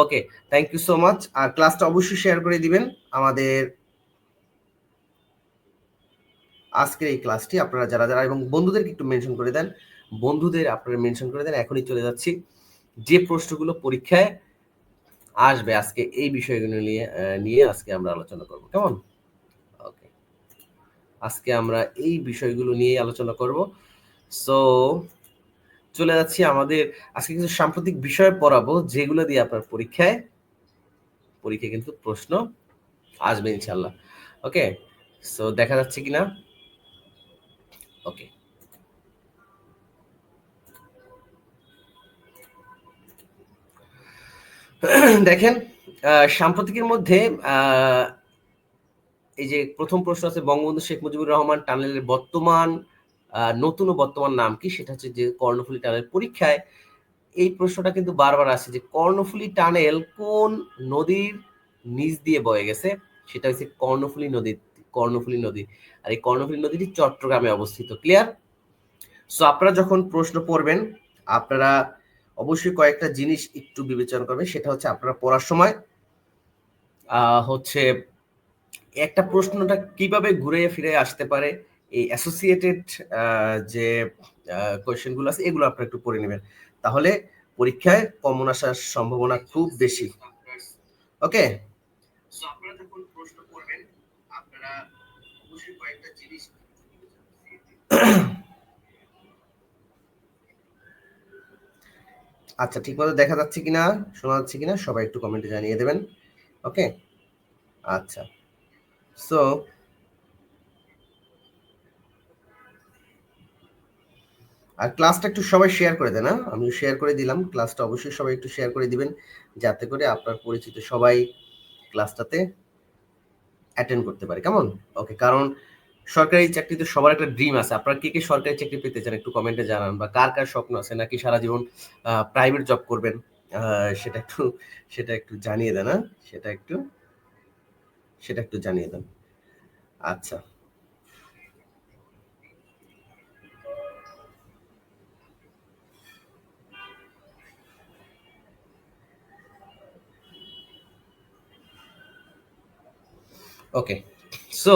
Okay, thank you so much. আর ক্লাসটা অবশ্যই শেয়ার করে দিবেন। আমাদের আজকের এই ক্লাসটি আপনারা যারা যারা এবং বন্ধুদেরকে একটু মেনশন করে দেন, বন্ধুদের আপনারা মেনশন করে দেন। এখনই চলে যাচ্ছি যে প্রশ্নগুলো পরীক্ষায় আসবে আজকে এই বিষয়গুলো নিয়ে আজকে আমরা আলোচনা করব, কেমন? ওকে, আজকে আমরা এই বিষয়গুলো নিয়ে আলোচনা করব। সো চলে যাচ্ছি আমাদের আজকে কিছু সাম্প্রতিক বিষয় পড়াবো যেগুলো দিয়ে আপনার পরীক্ষায় কিন্তু প্রশ্ন আসবে ইনশাল্লাহ। ওকে, সো দেখা যাচ্ছে কিনা? ওকে, দেখেন সাম্প্রতিকের মধ্যে এই যে প্রথম প্রশ্ন আছে, বঙ্গবন্ধু শেখ মুজিবুর রহমান টানেলের নতুন ও বর্তমান নাম কি? সেটা হচ্ছে যে কর্ণফুলী টানেল। পরীক্ষায় এই প্রশ্নটা কিন্তু বারবার আসে যে কর্ণফুলী টানেল কোন নদীর নিচ দিয়ে বয়ে গেছে? সেটা হচ্ছে কর্ণফুলী নদী। আর এই কর্ণফুলী নদীটি চট্টগ্রামে অবস্থিত। ক্লিয়ার? সো আপনারা যখন প্রশ্ন পড়বেন আপনারা অবশ্যই কয়েকটা জিনিস একটু বিবেচনা করবেন। সেটা হচ্ছে আপনারা পড়ার সময় হচ্ছে একটা প্রশ্নটা কিভাবে ঘুরে ফিরে আসতে পারে, এই অ্যাসোসিয়েটেড যে কোয়েশ্চেনগুলো আছে এগুলো আপনারা একটু পড়ে নেবেন, তাহলে পরীক্ষায় কমন আসার সম্ভাবনা খুব বেশি। ওকে, সো আপনারা যখন প্রশ্ন করবেন আপনারা অবশ্যই কয়েকটা জিনিস আচ্ছা, ঠিকমতো দেখা যাচ্ছে কিনা, শোনা যাচ্ছে কিনা সবাই একটু কমেন্টে জানিয়ে দেবেন। ওকে, আচ্ছা, সো আর ক্লাসটা একটু সবাই শেয়ার করে দেন। আমি শেয়ার করে দিলাম ক্লাসটা, অবশ্যই সবাই একটু শেয়ার করে দিবেন যাতে করে আপনার পরিচিত সবাই ক্লাসটাতে অ্যাটেন্ড করতে পারে, কেমন? ওকে, কারণ সরকারি চাকরিতে সবার একটা ড্রিম আছে। আপনারা কে কে সরকারি চাকরি পেতে চান একটু কমেন্টে জানান, বা কার কার স্বপ্ন আছে নাকি সারা জীবন প্রাইভেট জব করবেন, সেটা একটু জানিয়ে দেন। সেটা একটু জানিয়ে দেন। আচ্ছা, ওকে, সো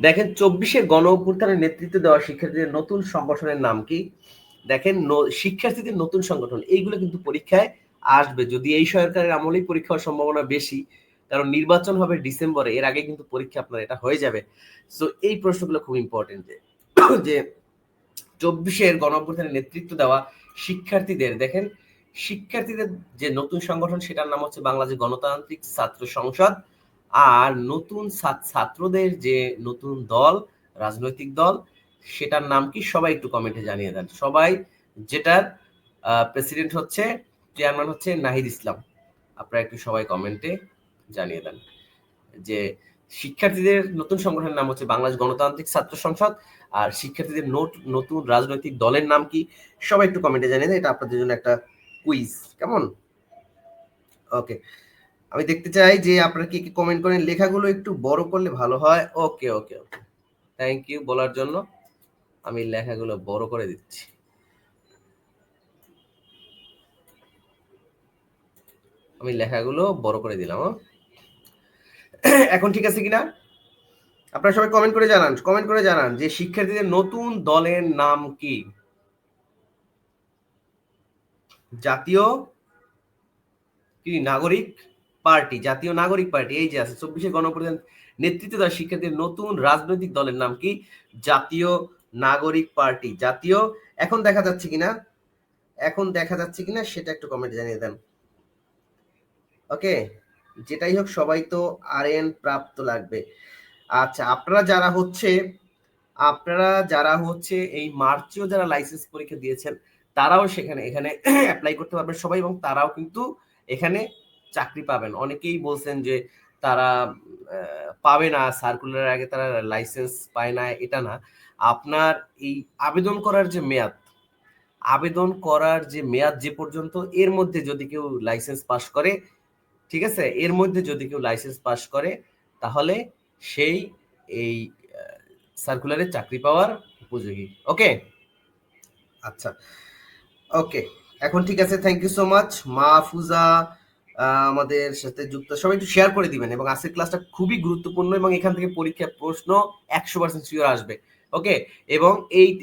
দেখেন 24-এর গণ অভ্যুত্থানের নেতৃত্ব দেওয়া শিক্ষার্থীদের নতুন সংগঠনের নাম কি? দেখেন শিক্ষার্থীদের নতুন সংগঠন, এইগুলো কিন্তু পরীক্ষায় আসবে। যদি এই সরকারের আমলেই পরীক্ষা হওয়ার সম্ভাবনা বেশি, কারণ নির্বাচন হবে ডিসেম্বরে, এর আগে কিন্তু পরীক্ষা আপনার এটা হয়ে যাবে। সো এই প্রশ্নগুলো খুব ইম্পর্টেন্ট যে 24-এর গণ অভ্যুত্থানের নেতৃত্ব দেওয়া শিক্ষার্থীদের, দেখেন শিক্ষার্থীদের যে নতুন সংগঠন সেটার নাম হচ্ছে বাংলাদেশ গণতান্ত্রিক ছাত্র সংসদ। আর নতুন ছাত্রদের যে নতুন দল, রাজনৈতিক দল, সেটার নাম কি? সবাই একটু কমেন্টে জানিয়ে দেন। সবাই, যেটার প্রেসিডেন্ট হচ্ছে, চেয়ারম্যান হচ্ছে নাহিদ ইসলাম। আপনারা একটু সবাই কমেন্টে জানিয়ে দেন যে শিক্ষার্থীদের নতুন সংগঠনের নাম হচ্ছে বাংলাদেশ গণতান্ত্রিক ছাত্র সংসদ, আর শিক্ষার্থীদের নতুন রাজনৈতিক দলের নাম কি? সবাই একটু কমেন্টে জানিয়ে দেন। এটা আপনাদের জন্য একটা কুইজ, কেমন? ওকে, আমি দেখতে চাই যে আপনারা কি কি কমেন্ট করেন। লেখাগুলো একটু বড় করলে ভালো হয়। ওকে ওকে ওকে, থ্যাংক ইউ বলার জন্য। আমি লেখাগুলো বড় করে দিচ্ছি। আমি লেখাগুলো বড় করে দিলাম। এখন ঠিক আছে কিনা? আপনারা সবাই কমেন্ট করে জানান যে শিক্ষার্থীদের নতুন দলের নাম কি? জাতীয় নাগরিক পার্টি। জাতীয় নাগরিক পার্টি, এই যে আছে 24-এ গণঅভ্যুত্থান নেতৃত্ব দেওয়া শিক্ষার্থীদের নতুন রাজনৈতিক দলের নাম কি? জাতীয় নাগরিক পার্টি। জাতীয়, এখন দেখা যাচ্ছে কিনা সেটা একটু কমেন্টে জানিয়ে দেন। ওকে, যেটাই হোক সবাই তো আরএন প্রাপ্ত লাগবে। আচ্ছা, আপনারা যারা হচ্ছে এই মার্চেও যারা লাইসেন্স পরীক্ষা দিয়েছেন তারাও এখানে অ্যাপ্লাই করতে পারবেন সবাই, এবং তারাও কিন্তু এখানে চাকরি পাবেন। অনেকেই বলছেন যে তারা পাবে না, সার্কুলারের আগে তারা লাইসেন্স পায় না, এটা না। আপনার এই আবেদন করার যে মেয়াদ যে পর্যন্ত, এর মধ্যে যদি কেউ লাইসেন্স পাস করে, ঠিক আছে, এর মধ্যে যদি কেউ লাইসেন্স পাস করে তাহলে সেই এই সার্কুলারে চাকরি পাওয়ার উপযোগী। ওকে, আচ্ছা, ওকে, এখন ঠিক আছে। Thank you so much Mahfuza আমাদের সাথে যুক্ত, সবাই একটু শেয়ার করে দিবেন। এবং আজকের ক্লাসটা খুবই গুরুত্বপূর্ণ এবং এখান থেকে পরীক্ষার প্রশ্ন 100% শিওর আসবে। ওকে, এবং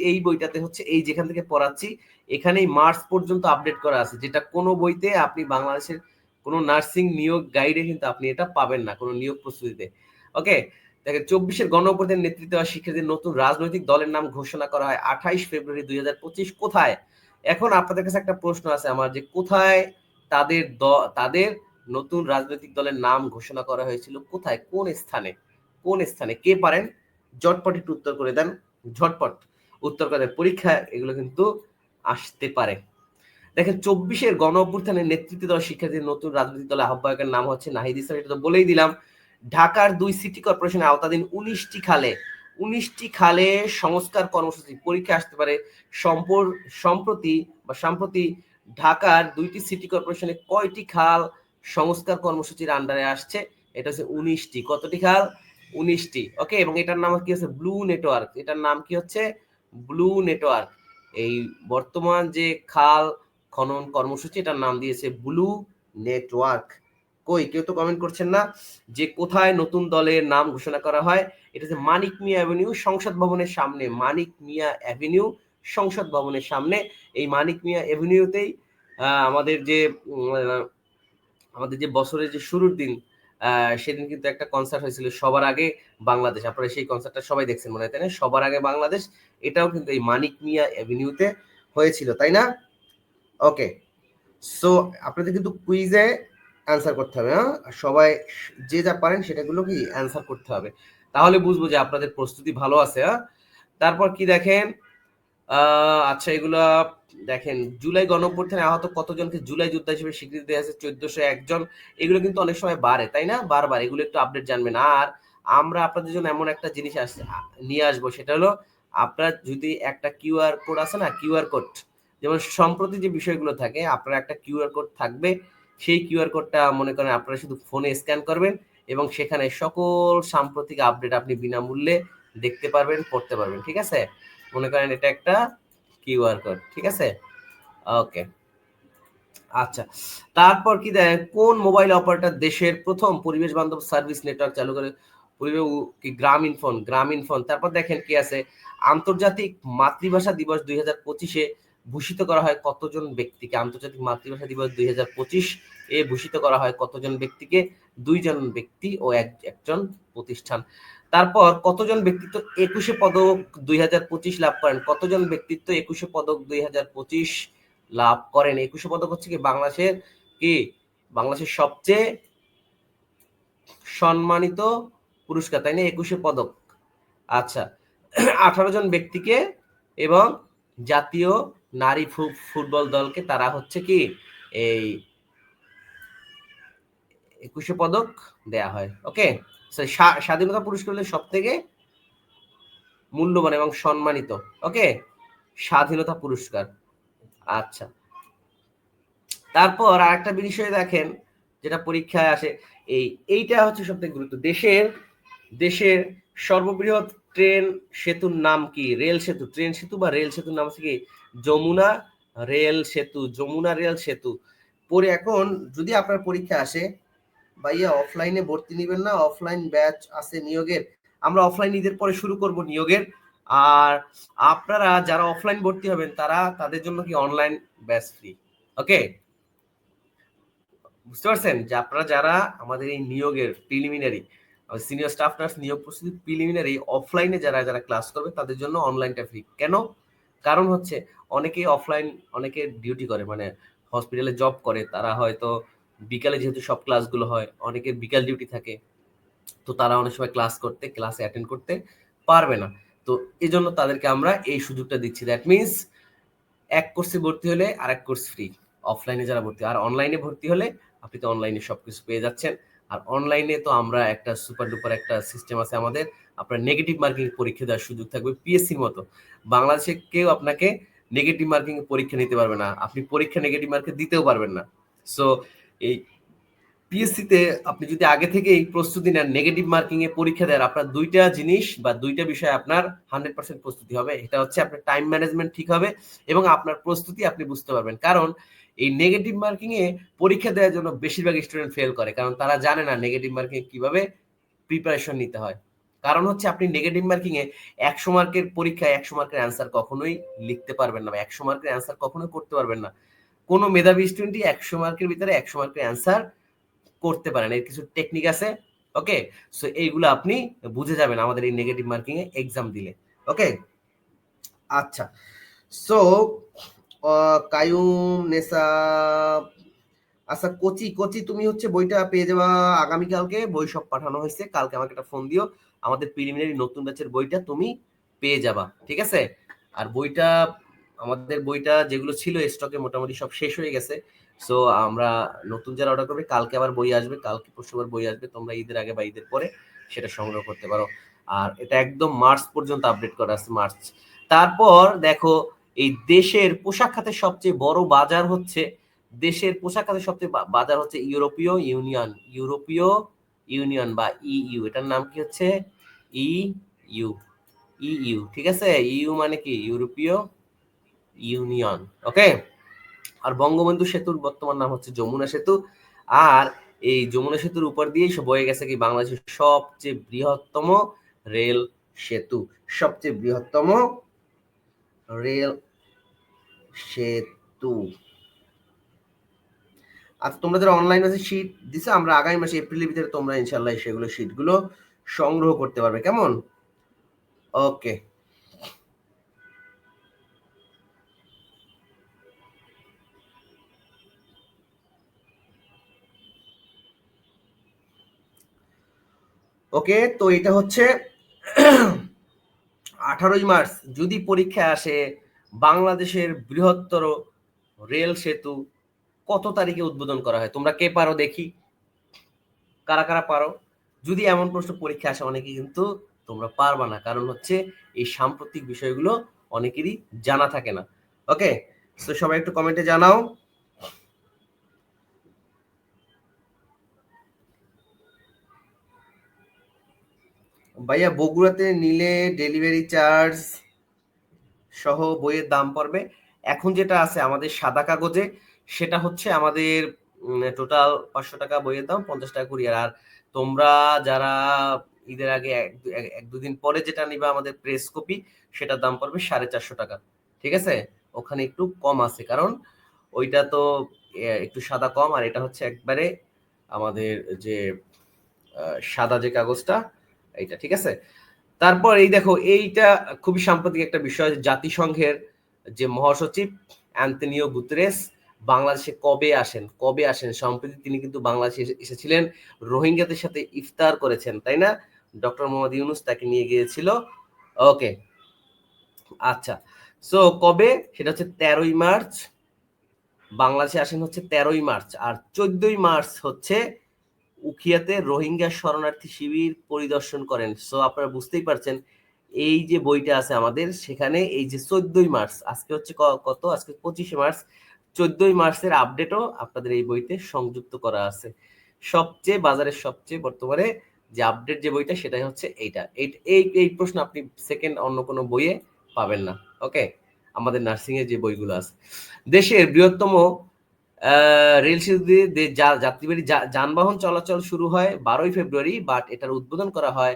এই বইটাতে হচ্ছে এই যেখান থেকে পড়াচ্ছি এখানেই মার্চ পর্যন্ত আপডেট করা আছে, যেটা কোনো বইতে আপনি বাংলাদেশের কোনো নার্সিং নিয়োগ গাইডে কিন্তু আপনি এটা পাবেন না, কোনো নিয়োগ প্রস্তুতিতে। ওকে, দেখেন 24-এর গণঅভ্যুত্থানের নেতৃত্বে দেওয়া শিক্ষার্থীদের নতুন রাজনৈতিক দলের নাম ঘোষণা করা হয় 28 ফেব্রুয়ারি 2025। কোথায়? এখন আপনাদের কাছে একটা প্রশ্ন আছে আমার, যে কোথায় তাদের নতুন রাজনৈতিক দলের নাম ঘোষণা করা হয়েছিল, কোথায়, কোন স্থানে, কোন স্থানে? কে পারেন ঝটপট একটু উত্তর করে দেন, ঝটপট উত্তর করে দেন, পরীক্ষা এগুলো কিন্তু আসতে পারে। দেখেন 24-এর গণঅভ্যুত্থানের নেতৃত্বে দেওয়া শিক্ষার্থীদের নতুন রাজনৈতিক দলের আহ্বায়কের নাম হচ্ছে নাহিদ ইসলাম, এটা তো বলেই দিলাম। ঢাকার 2 সিটি কর্পোরেশনের আওতাধীন 19টি খালে সংস্কার কর্মসূচি, পরীক্ষা আসতে পারে। সম্প্রতি ঢাকার 2টি সিটি কর্পোরেশনে কয়টি খাল সংস্কার কর্মসূচির আন্ডারে আসছে? এটা হচ্ছে 19টি। কতটি খাল? 19টি। ওকে, এবং এটার নাম কি হচ্ছে? Blue network. এটার নাম কি হচ্ছে? Blue network. এই বর্তমান যে খাল খনন কর্মসূচি, এটার নাম দিয়েছে ব্লু নেটওয়ার্ক। কই, কেউ তো কমেন্ট করছেন না যে কোথায় নতুন দলের নাম ঘোষণা করা হয়। এটা হচ্ছে মানিক মিয়া অ্যাভিনিউ, সংসদ ভবনের সামনে। মানিক মিয়া অ্যাভিনিউ, সংসদ ভবনের সামনে। এই মানিক মিয়া অ্যাভিনিউতেই আমাদের যে বছরের যে শুরুর দিন, সেদিন কিন্তু একটা কনসার্ট হয়েছিল, সবার আগে বাংলাদেশ। আপনারা সেই কনসার্টটা সবাই দেখছেন মনে হয়, তাই না? সবার আগে বাংলাদেশ, এটাও কিন্তু এই মানিক মিয়া অ্যাভিনিউতে হয়েছিল, তাই না? ওকে, সো আপনাদের কিন্তু কুইজে অ্যান্সার করতে হবে, হ্যাঁ? সবাই যে যা পারেন সেটাগুলো কি অ্যান্সার করতে হবে, তাহলে বুঝবো যে আপনাদের প্রস্তুতি ভালো আছে। হ্যাঁ, তারপর কি দেখেন, আচ্ছা এগুলা দেখেন, জুলাই গণঅভ্যুত্থানে আহত কতজনকে জুলাই যোদ্ধা হিসেবে স্বীকৃতি দেওয়া হয়েছে? 1401 জন। এগুলো কিন্তু অনেক সময় বাড়ে, তাই না? বারবার এগুলো একটু আপডেট জানবেন। আর আমরা আপনাদের জন্য এমন একটা জিনিস নিয়ে আসবো, সেটা হলো আপনার যদি একটা কিউআর কোড আছে না, কিউআর কোড, যেমন সম্প্রতি যে বিষয়গুলো থাকে, আপনার একটা কিউআর কোড থাকবে। সেই কিউআর কোডটা মনে করেন আপনারা শুধু ফোনে স্ক্যান করবেন এবং সেখানে সকল সাম্প্রতিক আপডেট আপনি বিনামূল্যে দেখতে পারবেন, পড়তে পারবেন। ঠিক আছে, মনে করেন এটা একটা কিউআর কোড। ঠিক আছে, ওকে। আচ্ছা, তারপর কি দেয়, কোন মোবাইল অপারেটর দেশের প্রথম পরিবেশ বান্ধব সার্ভিস নেটওয়ার্ক চালু করে? কি গ্রামীণ ফোন। তারপর দেখেন কি আছে, আন্তর্জাতিক মাতৃভাষা দিবস 2025-এ ভূষিত করা হয় কতজন ব্যক্তিকে? আন্তর্জাতিক মাতৃভাষা দিবস 2025 এ ভূষিত করা হয় কতজন ব্যক্তিকে? 2 জন ব্যক্তি ও একজন প্রতিষ্ঠান। তারপর কতজন ব্যক্তিত্ব 21 পদক 2025 লাভ করেন? কতজন ব্যক্তিত্ব 21 পদক 2025 লাভ করেন? 21 পদক হচ্ছে কি বাংলাদেশের সবচেয়ে সম্মানিত পুরস্কার, তাই না? 21 পদক। আচ্ছা, 18 জন ব্যক্তিকে এবং জাতীয় নারী ফুটবল দলকে তারা হচ্ছে কি এই 21 পদক দেয়া হয়। ওকে, স্বাধীনতা পুরস্কার হলে সব থেকে মূল্যবান এবং সম্মানিত। ওকে, স্বাধীনতা পুরস্কার। আচ্ছা, তারপর আরেকটা বিষয় দেখেন যেটা পরীক্ষায় আসে, এইটা হচ্ছে সবথেকে গুরুত্ব। দেশের সর্ববৃহৎ ট্রেন সেতুর নাম কি? ট্রেন সেতু বা রেল সেতুর নাম হচ্ছে কি? যমুনা রেল সেতু। পরে এখন যদি আপনার পরীক্ষা আসে, ভাইয়া অফলাইনে ভর্তি নিবেন না, অফলাইন ব্যাচ আছে নিয়োগের, আমরা অফলাইন ঈদের পরে শুরু করব নিয়োগের। আর আপনারা যারা অফলাইন ভর্তি হবেন তাদের জন্য কি অনলাইন ব্যাচ ফ্রি। ওকে, বুঝতে পারছেন যে আপনারা যারা আমাদের এই নিয়োগের প্রিলিমিনারি সিনিয়র স্টাফ নার্স নিয়োগ প্রস্তুতি প্রিলিমিনারি অফলাইনে যারা ক্লাস করবে তাদের জন্য অনলাইনটা ফ্রি। কেন? কারণ হচ্ছে অনেকে ডিউটি করে, মানে হসপিটালে জব করে, তারা হয়তো বিকালে যেহেতু সব ক্লাসগুলো হয়, অনেকের বিকাল ডিউটি থাকে, তো তারা অনেক সময় ক্লাসে অ্যাটেন্ড করতে পারবে না। তো এই জন্য তাদেরকে আমরা এই সুযোগটা দিচ্ছি। দ্যাট মিনস এক কোর্সে ভর্তি হলে আরেক কোর্স ফ্রি, অফলাইনে যারা ভর্তি। আর অনলাইনে ভর্তি হলে আপনি তো অনলাইনে সবকিছু পেয়ে যাচ্ছেন। আর অনলাইনে তো আমরা একটা সুপার ডুপার একটা সিস্টেম আছে আমাদের, আপনার নেগেটিভ মার্কিং পরীক্ষা দেওয়ার সুযোগ থাকবে পিএসসির মতো। বাংলাদেশে কেউ আপনাকে নেগেটিভ মার্কিং পরীক্ষা নিতে পারবে না, আপনি পরীক্ষা নেগেটিভ মার্কে দিতেও পারবেন না। সো এই পিএসসিতে আপনি যদি আগে থেকে এই প্রস্তুতি নেন, নেগেটিভ মার্কিং এ পরীক্ষা দেন, আপনার দুইটা জিনিস বা দুইটা বিষয় আপনার 100% প্রস্তুতি হবে। এটা হচ্ছে আপনার টাইম ম্যানেজমেন্ট ঠিক হবে এবং আপনার প্রস্তুতি আপনি বুঝতে পারবেন। কারণ এই নেগেটিভ মার্কিং এ পরীক্ষা দেওয়ার জন্য বেশিরভাগ স্টুডেন্ট ফেল করে, কারণ তারা জানে না নেগেটিভ মার্কিং কিভাবে প্রিপারেশন নিতে হয়। কারণ হচ্ছে আপনি নেগেটিভ মার্কিং এ 100 মার্কের পরীক্ষায় 100 মার্কের অ্যান্সার কখনোই লিখতে পারবেন না, বা 100 মার্কের অ্যান্সার কখনোই করতে পারবেন না। কোনো মেধাবী স্টুডেন্টই 100 মার্কের ভিতরে 100 মার্কের অ্যান্সার করতে পারেন। এর কিছু টেকনিক আছে। ওকে, সো এইগুলো আপনি বুঝে যাবেন আমাদের এই নেগেটিভ মার্কিং এ এক্সাম দিলে। ওকে, আচ্ছা। সো কায়ুম নেসা, আচ্ছা কোচি, কোচি তুমি হচ্ছে বইটা পেয়ে যাবা আগামীকালকে, বই সব পাঠানো হয়েছে, কালকে আমাকে একটা ফোন দিও, আমাদের প্রিলিমিনারি নতুন ব্যাচের বইটা তুমি পেয়ে যাবা, ঠিক আছে? আর বইটা, আমাদের বইটা যেগুলো ছিল স্টকে মোটামুটি সব শেষ হয়ে গেছে। সো আমরা নতুন যারা অর্ডার করবে, কালকে আবার বই আসবে, কালকে পরশু আবার বই আসবে, তোমরা ঈদের আগে বা ঈদের পরে সেটা সংগ্রহ করতে পারো। আর এটা একদম মার্চ পর্যন্ত আপডেট করা আছে, মার্চ। তারপর দেখো, এই দেশের পোশাক খাতের সবচেয়ে বড় বাজার হচ্ছে, দেশের পোশাক খাতের সবচেয়ে বাজার হচ্ছে ইউরোপীয় ইউনিয়ন, ইউরোপীয় ইউনিয়ন বা ইইউ, এটার নাম কি হচ্ছে ইইউ, ইইউ, ঠিক আছে? ইইউ মানে কি? ইউরোপীয় ইউনিয়ন। ওকে, আর বঙ্গবন্ধু সেতুর বর্তমান নাম হচ্ছে যমুনা সেতু। আর এই যমুনা সেতুর উপর দিয়েই বয়ে গেছে কি বাংলাদেশের সবচেয়ে বৃহত্তম রেল সেতু, সবচেয়ে বৃহত্তম রেল সেতু। আর তোমরা যারা অনলাইন আছে শীট দিছে, আমরা আগামী মাসে এপ্রিলের ভিতরে তোমরা ইনশাল্লাহ সেগুলো শীটগুলো সংগ্রহ করতে পারবে, কেমন? ওকে, ওকে। তো এটা হচ্ছে 18ই মার্চ যদি পরীক্ষায় আসে বাংলাদেশের বৃহত্তর রেল সেতু কত তারিখে উদ্বোধন করা হয়, তোমরা কে পারো দেখি, কারা কারা পারো? যদি এমন প্রশ্ন পরীক্ষা আসে, অনেকে কিন্তু তোমরা পারবা না, কারণ হচ্ছে এই সাম্প্রতিক বিষয়গুলো অনেকেরই জানা থাকে না। ওকে, তো সবাই একটু কমেন্টে জানাও। ভাইয়া বগুড়াতে নিলে ডেলিভারি চার্জ সহ বইয়ের দাম পড়বে, এখন যেটা আছে আমাদের সাদা কাগজে সেটা হচ্ছে আমাদের টোটাল 500 টাকা বইয়ের দাম, 50 টাকা কুরিয়ার। আর তোমরা যারা ঈদের আগে এক দুদিন পরে যেটা নিবা আমাদের প্রেস কপি, সেটার দাম পড়বে 450 টাকা, ঠিক আছে? ওখানে একটু কম আছে, কারণ ওইটা তো একটু সাদা কম, আর এটা হচ্ছে একবারে আমাদের যে সাদা যে কাগজটা, এইটা, ঠিক আছে? তারপর এই দেখো, এইটা খুবই সাম্প্রতিক একটা বিষয়, জাতিসংঘের যে মহাসচিব অ্যান্তনিও গুতেরেস বাংলাদেশে কবে আসেন সম্প্রতি তিনি কিন্তু বাংলাদেশে এসেছিলেন, রোহিঙ্গাদের সাথে ইফতার করেছেন, তাই না? ডক্টর মোহাম্মদ ইউনুস তাকে নিয়ে গিয়েছিল। ওকে, আচ্ছা। সো কবে? সেটা হচ্ছে 13ই মার্চ বাংলাদেশে আসেন, হচ্ছে 13ই মার্চ। আর 14ই মার্চ হচ্ছে উখিয়াতে রোহিঙ্গা শরণার্থী শিবির পরিদর্শন করেন। সো আপনারা বুঝতেই পারছেন, এই যে বইটা আছে আমাদের, সেখানে এই যে 14ই মার্চ, আজকে হচ্ছে কত, আজকে 25শে মার্চ, 14ই মার্চের আপডেটও আপনাদের এই বইতে সংযুক্ত করা আছে। সবচেয়ে বাজারের সবচেয়ে বর্তমানে যে আপডেট যে বইটা, সেটাই হচ্ছে এইটা। এই এই প্রশ্ন আপনি সেকেন্ড অন্য কোনো বইয়ে পাবেন না। ওকে, আমাদের নার্সিং এর যে বইগুলো আছে। দেশের বৃহত্তম রেল সেতু দিয়ে যাত্রীবাহী যানবাহন চলাচল শুরু হয় 12ই ফেব্রুয়ারি, বাট এটার উদ্বোধন করা হয়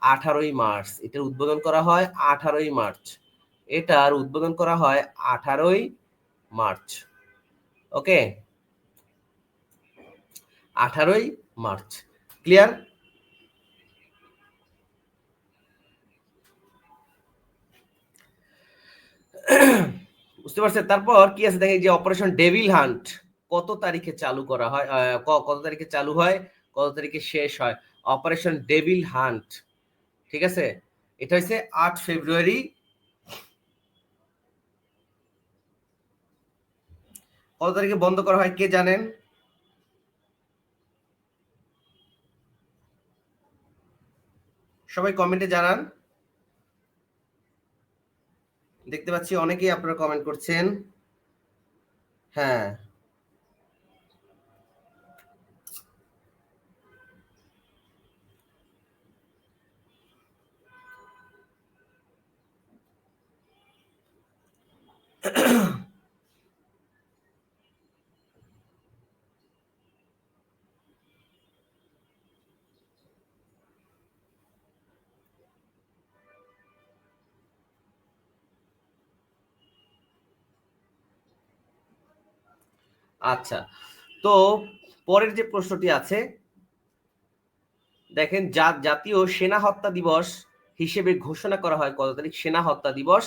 18ই মার্চ। এটার উদ্বোধন করা হয় 18ই মার্চ, এটার উদ্বোধন করা হয় 18ই মার্চ। ওকে, 18ই মার্চ। ক্লিয়ার? বুঝতে পারছেন? তারপর কি আছে দেখেন, যে অপারেশন ডেভিল হান্ট কত তারিখে চালু করা হয়, কত তারিখে চালু হয়, কত তারিখে শেষ হয়? অপারেশন ডেভিল হান্ট, ঠিক আছে? এটা হচ্ছে 8 ফেব্রুয়ারি। কত তারিখে বন্ধ করা হয় কে জানেন? সবাই কমেন্টে জানান। দেখতে পাচ্ছি অনেকেই আপনারা কমেন্ট করছেন। হ্যাঁ, আচ্ছা, তো পরের যে প্রশ্নটি আছে, দেখেন জাতীয় সেনা হত্যা দিবস হিসেবে ঘোষণা করা হয় কত তারিখ? সেনা হত্যা দিবস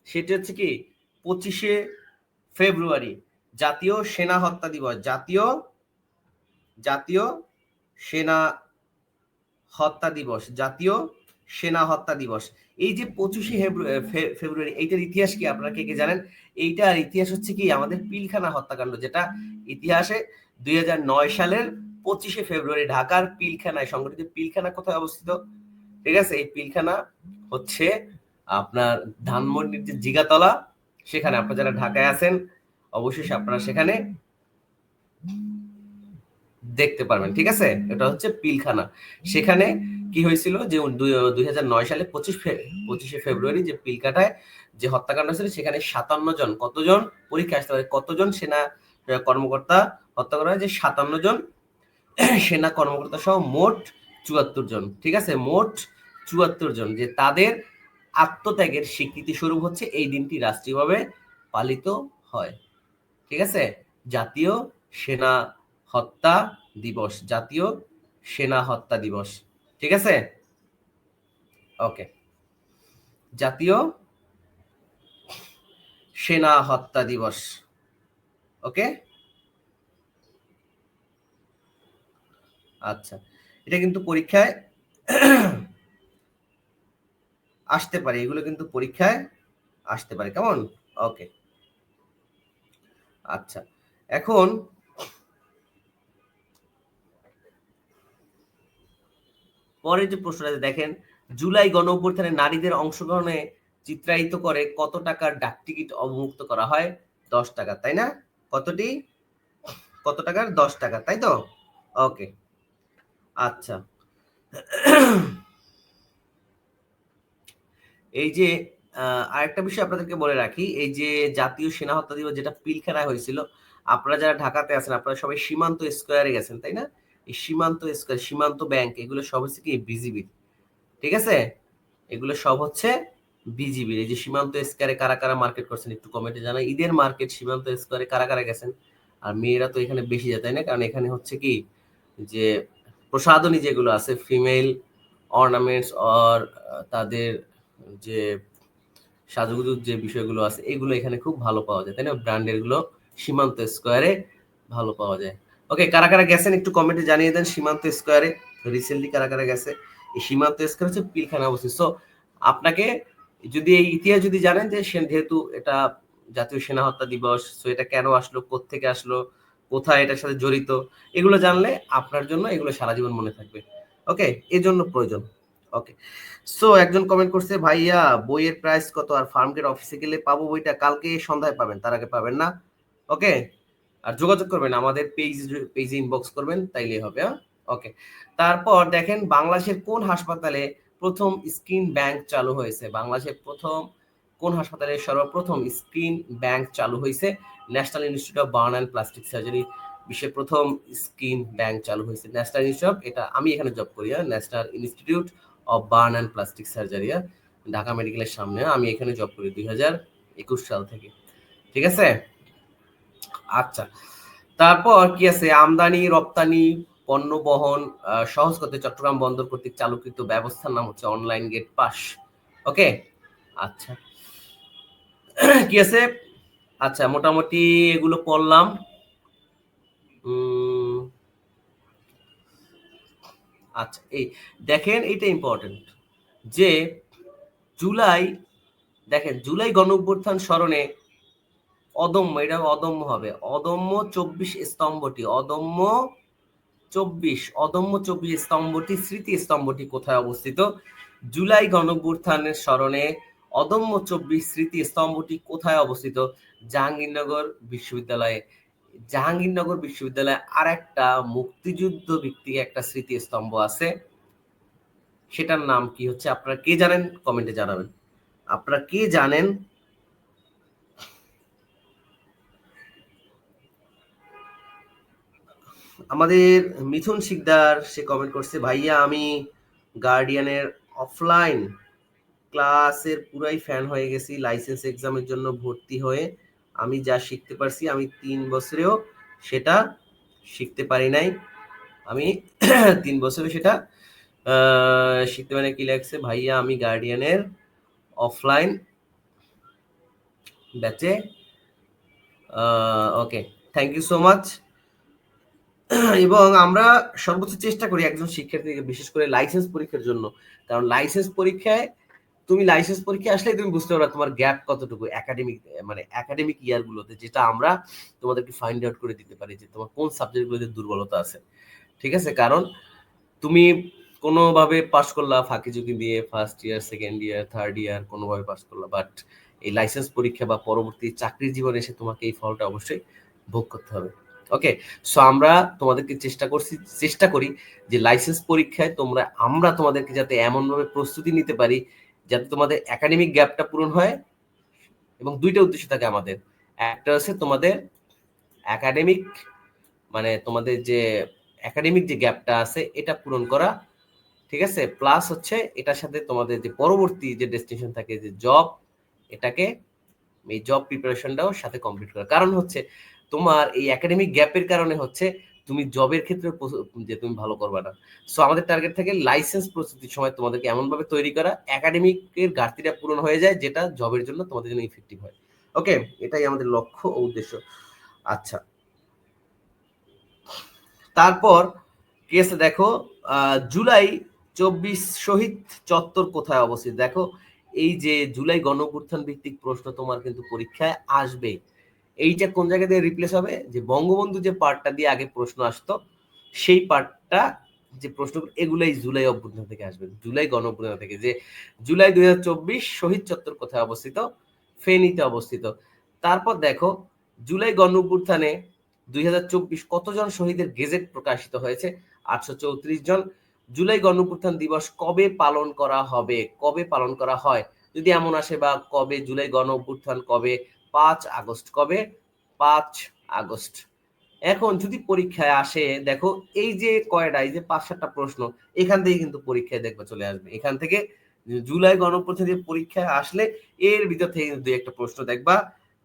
সেটি হচ্ছে কি 25শে ফেব্রুয়ারি। জাতীয় সেনা হত্যা দিবস, জাতীয় সেনা হত্যা দিবস, জাতীয় সেনা হত্যা দিবস। এই যে 25শে ফেব্রুয়ারি, এইটার ইতিহাস কি আপনারা কে কে জানেন? এইটার ইতিহাস হচ্ছে কি আমাদের পিলখানা হত্যাকাণ্ড, যেটা ইতিহাসে 2009 সালের 25শে ফেব্রুয়ারি ঢাকার পিলখানায় সংঘটিত। পিলখানা কোথায় অবস্থিত? ঠিক আছে, এই পিলখানা হচ্ছে আপনার ধানমন্ডির যে জিগাতলা, সেখানে আপনারা যারা ঢাকায় আছেন অবশ্যই আপনারা সেখানে দেখতে পারবেন। ঠিক আছে, এটা হচ্ছে পিলখানা। সেখানে কি হয়েছিল যে 2009 সালে 25শে ফেব্রুয়ারি যে পিলকাটায় যে হত্যাকাণ্ড ছিল, সেখানে 57 জন, কতজন পরীক্ষা আসতে পারে, কতজন সেনা কর্মকর্তা হত্যা করা হয়? যে 57 জন সেনা কর্মকর্তা সহ মোট 74 জন। ঠিক আছে, মোট 74 জন, যে তাদের আত্মত্যাগের স্বীকৃতি স্বরূপ হচ্ছে এই দিনটি রাষ্ট্রীয়ভাবে পালিত হয়। ঠিক আছে, জাতীয় সেনা হত্যা দিবস, জাতীয় সেনা হত্যা দিবস। ঠিক আছে, ওকে, জাতীয় সেনা হত্যা দিবস। ওকে, আচ্ছা, এটা কিন্তু পরীক্ষায় আসতে পারে, এগুলো কিন্তু পরীক্ষায় আসতে পারে, কেমন? ওকে, আচ্ছা, এখন পরের যে প্রশ্নটা দেখেন, জুলাই গণ অভ্যুত্থানে নারীদের অংশগ্রহণে চিত্রায়িত করে কত টাকার ডাকটিকিট অবমুক্ত করা হয়? 10 টাকা, তাই না? কতটি? কত টাকার? 10 টাকা, তাই তো? ওকে, আচ্ছা, এই যে আরেকটা বিষয় আপনাদেরকে বলে রাখি, এই যে জাতীয় সেনা হত্যা দিবস যেটা পিলখানায় হয়েছিল, আপনারা যারা ঢাকাতে আছেন আপনারা সবাই সীমান্ত স্কোয়ারে গেছেন, তাই না? এই সীমান্ত স্কোয়ার, সীমান্ত ব্যাংক, এগুলো সব হচ্ছে কি বিজিবি। ঠিক আছে, এগুলো সব হচ্ছে বিজিবির। এই যে সীমান্ত স্কোয়ারে কারা কারা মার্কেট করছেন একটু কমেন্টে জানাই। ঈদের মার্কেট সীমান্ত স্কোয়ারে কারা কারা গেছেন? আর মেয়েরা তো এখানে বেশি যায়, তাই না? কারণ এখানে হচ্ছে কি যে প্রসাধনী যেগুলো আছে, ফিমেল অর্নামেন্টস অর তাদের যে সাজুগুজুর যে বিষয়গুলো আছে, এগুলো এখানে খুব ভালো পাওয়া যায়, তাই না? ব্র্যান্ডের গুলো সীমান্ত স্কোয়ারে ভালো পাওয়া যায়। ওকে, কারা কারা গেছেন একটু কমেন্টে জানিয়ে দেন সীমান্ত স্কোয়ারে রিসেন্টলি কারা কারা গেছে। এই সীমান্ত স্কোয়ার হচ্ছে পিলখানা অবস্থিত। সো আপনাকে যদি এই ইতিহাস যদি জানেন যে যেহেতু এটা জাতীয় সেনা হত্যা দিবস, সো এটা কেন আসলো, কোত্থেকে আসলো, কোথায় এটার সাথে জড়িত, এগুলো জানলে আপনার জন্য এগুলো সারা জীবন মনে থাকবে। ওকে, এর জন্য প্রয়োজন। ওকে, সো একজন কমেন্ট করছে, ভাইয়া বইয়ের প্রাইস কত? আর ফার্মগেট অফিসে গেলে পাবো বইটা? কালকে সন্ধ্যায় পাবেন, তার আগে পাবেন না। ওকে, আর যোগাযোগ করবেন আমাদের পেজে ইনবক্স করবেন, তাইলেই হবে। হ্যাঁ, ওকে। তারপর দেখেন, বাংলাদেশের কোন হাসপাতালে প্রথম স্ক্রিন ব্যাংক চালু হয়েছে? বাংলাদেশের প্রথম কোন হাসপাতালে সর্বপ্রথম স্ক্রিন ব্যাংক চালু হয়েছে? National institute of burn and plastic surgery, বিশ্বের প্রথম স্ক্রিন ব্যাংক চালু হয়েছে। ন্যাশনাল ইনস্টিটিউট, এটা আমি এখানে জব করি, national institute of burn and plastic surgery, Dhaka মেডিকেলের সামনে। আমি এখানে জব করি 2021 সাল থেকে। ঠিক আছে, আচ্ছা, তারপর কি আছে? আমদানি রপ্তানি পণ্য বহন সহজ করতে চট্টগ্রাম বন্দর কর্তৃক চালুকৃত ব্যবস্থার নাম হচ্ছে অনলাইন গেট পাস। ওকে, আচ্ছা, কি আছে? আচ্ছা, মোটামুটি এগুলো পড়লাম। আচ্ছা, এই দেখেন, এইটা ইম্পর্টেন্ট যে জুলাই, দেখেন জুলাই গণ অভ্যুত্থান স্মরণে অদম্য, এটা অদম্য হবে, অদম্য 24 স্তম্ভটি, অদম্য 24 স্তম্ভটি, স্মৃতি স্তম্ভটি কোথায় অবস্থিত? জুলাই গণঅভ্যুত্থানের স্মরণে অদম্য 24 স্মৃতি স্তম্ভটি কোথায় অবস্থিত? জাহাঙ্গীরনগর বিশ্ববিদ্যালয়ে। জাহাঙ্গীরনগর বিশ্ববিদ্যালয়ে আর একটা মুক্তিযুদ্ধ ভিত্তিক একটা স্মৃতি স্তম্ভ আছে, সেটার নাম কি হচ্ছে? আপনারা কে জানেন কমেন্টে জানাবেন। আপনারা কে জানেন? আমাদের মিথুন শিকদার সে কমেন্ট করছে, ভাইয়া আমি গার্ডিয়ানের অফলাইন ক্লাসের পুরাই ফ্যান হয়ে গেছি। লাইসেন্স এক্সামের জন্য ভর্তি হয়ে আমি যা শিখতে পারছি আমি 3 বছরেও সেটা শিখতে পারি নাই আমি 3 বছরে সেটা শিখতে পারি কি লাগছে ভাইয়া, আমি গার্ডিয়ানের অফলাইন ব্যাচে। ওকে, থ্যাংক ইউ সো মাচ। এবং আমরা সর্বোচ্চ চেষ্টা করি একজন শিক্ষার্থীকে, বিশেষ করে লাইসেন্স পরীক্ষার জন্য, কারণ লাইসেন্স পরীক্ষায় তুমি লাইসেন্স পরীক্ষায় আসলে তুমি বুঝতে পারবে তোমার গ্যাপ কতটুকু একাডেমিক, মানে একাডেমিক ইয়ার গুলোতে, যেটা আমরা তোমাদেরকে ফাইন্ড আউট করে দিতে পারি যে তোমার কোন সাবজেক্ট গুলোতে দুর্বলতা আছে। ঠিক আছে, কারণ তুমি কোনোভাবে পাস করলা ফাঁকি ঝুঁকি দিয়ে, first year, second year, third year কোনোভাবে পাস করলা, বাট এই লাইসেন্স পরীক্ষা বা পরবর্তী চাকরির জীবনে এসে তোমাকে এই ফলটা অবশ্যই ভোগ করতে হবে। ওকে, সো আমরা তোমাদেরকে চেষ্টা করি যে লাইসেন্স পরীক্ষায় আমরা তোমাদেরকে যাতে এমনভাবে প্রস্তুতি নিতে পারি যাতে তোমাদের একাডেমিক গ্যাপটা পূরণ হয়। এবং দুইটা উদ্দেশ্য থাকে আমাদের, একটা হচ্ছে তোমাদের একাডেমিক, মানে তোমাদের যে একাডেমিক যে গ্যাপটা আছে এটা পূরণ করা, ঠিক আছে, প্লাস হচ্ছে এটার সাথে তোমাদের যে পরবর্তী যে ডেস্টিনেশন থাকে যে জব, এটাকে এই জব প্রিপারেশনটাও সাথে কমপ্লিট করা। কারণ হচ্ছে তোমার এই একাডেমিক গ্যাপের কারণে হচ্ছে তুমি জবের ক্ষেত্রে যে তুমি ভালো করবে না। সো আমাদের টার্গেট থাকে লাইসেন্স প্রস্তুতির সময় তোমাদেরকে এমনভাবে তৈরি করা একাডেমিকের ঘাটতিটা পূরণ হয়ে যায় যেটা জবের জন্য তোমাদের জন্য ইফেক্টিভ হয়। ওকে, এটাই আমাদের লক্ষ্য ও উদ্দেশ্য। আচ্ছা, তারপর কি আছে দেখো, জুলাই 24 শহীদ চত্বর কোথায় অবস্থিত। দেখো এই যে জুলাই গণঅভ্যুত্থান ভিত্তিক প্রশ্ন তোমার কিন্তু পরীক্ষায় আসবে। এইটা কোন জায়গা দিয়ে রিপ্লেস হবে, যে বঙ্গবন্ধু যে পার্টটা দিয়ে আগে প্রশ্ন আসতো সেই পার্টটা, যে প্রশ্ন এগুলাই জুলাই অভ্যুত্থান থেকে আসবে, জুলাই গণঅভ্যুত্থান থেকে। যে জুলাই 2024 শহীদ চত্বর কোথায় অবস্থিত, ফেনীতে অবস্থিত। তারপর দেখো জুলাই গণঅভ্যুত্থানে 2024 কতজন শহীদের গেজেট প্রকাশিত হয়েছে, 834 জন। জুলাই গণঅভ্যুত্থান দিবস কবে পালন করা হবে, কবে পালন করা হয় যদি এমন আসে, বা কবে জুলাই গণঅভ্যুত্থান কবে, 5 আগস্ট। কবে, 5 আগস্ট। এখন যদি পরীক্ষায় আসে দেখো এই যে কয়টা, এই যে 5-7টা প্রশ্ন এখান থেকে কিন্তু পরীক্ষায় দেখবে চলে আসবে, এখান থেকে জুলাই গণঅভ্যুত্থান দিয়ে পরীক্ষায় আসলে এর ভিতর থেকে দুই একটা প্রশ্ন দেখবা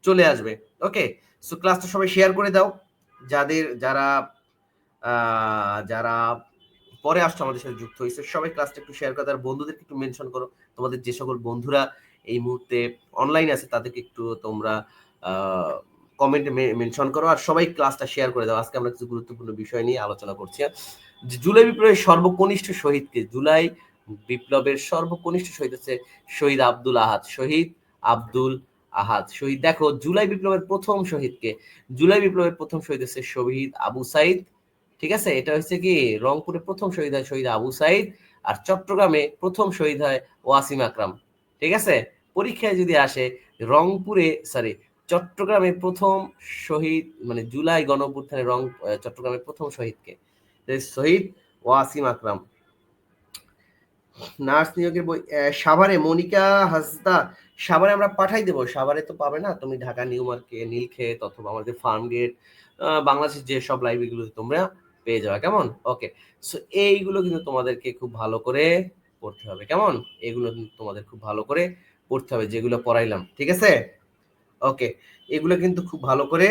চলে আসবে। ওকে, সো ক্লাসটা সবাই শেয়ার করে দাও, যারা যারা পরে আসছো আমাদের সাথে যুক্ত হয়েছে, সবাই ক্লাসটা একটু শেয়ার করো, তার বন্ধুদেরকে একটু মেনশন করো, তোমাদের যে সকল বন্ধুরা এই মুহূর্তে অনলাইন আছে তাদেরকে একটু তোমরা কমেন্টে মেনশন করো, আর সবাই ক্লাসটা শেয়ার করে দাও। আজকে আমরা কিছু গুরুত্বপূর্ণ বিষয় নিয়ে আলোচনা করছি। জুলাই বিপ্লবের সর্বকনিষ্ঠ শহীদকে, জুলাই বিপ্লবের সর্বকনিষ্ঠ শহীদ হচ্ছে শহীদ আব্দুল আহাদ, শহীদ আব্দুল আহাদ শহীদ। দেখো জুলাই বিপ্লবের প্রথম শহীদকে, জুলাই বিপ্লবের প্রথম শহীদ হচ্ছে শহীদ আবু সাইদ। ঠিক আছে, এটা হচ্ছে কি রংপুরে প্রথম শহীদ হয় শহীদ আবু সাইদ, আর চট্টগ্রামে প্রথম শহীদ হয় ওয়াসিম আকরাম। ঠিক আছে, পরীক্ষায় যদি আসে রংপুরে, সরি, চট্টগ্রামে প্রথম শহীদ, মানে জুলাই গণঅভ্যুত্থানে চট্টগ্রামের প্রথম শহীদকে, শহীদ ওয়াসিম আকরাম। নার্স নিয়োগের বই সাভারে মনিকা হাসদা, সাভারে আমরা পাঠাই দেবো, সাভারে তো পাবে না, তুমি ঢাকা নিউ মার্কেট, নীলক্ষেত অথবা আমাদের ফার্ম গেট, বাংলাদেশের যে সব লাইব্রেরিগুলো তোমরা পেয়ে যাবে। কেমন, ওকে, সো এইগুলো কিন্তু তোমাদেরকে খুব ভালো করে পড়তে হবে। কেমন, এগুলো কিন্তু তোমাদের খুব ভালো করে পড়তে হবে, যেগুলো পড়াইলাম। ঠিক আছে, ওকে, এগুলো কিন্তু খুব ভালো করে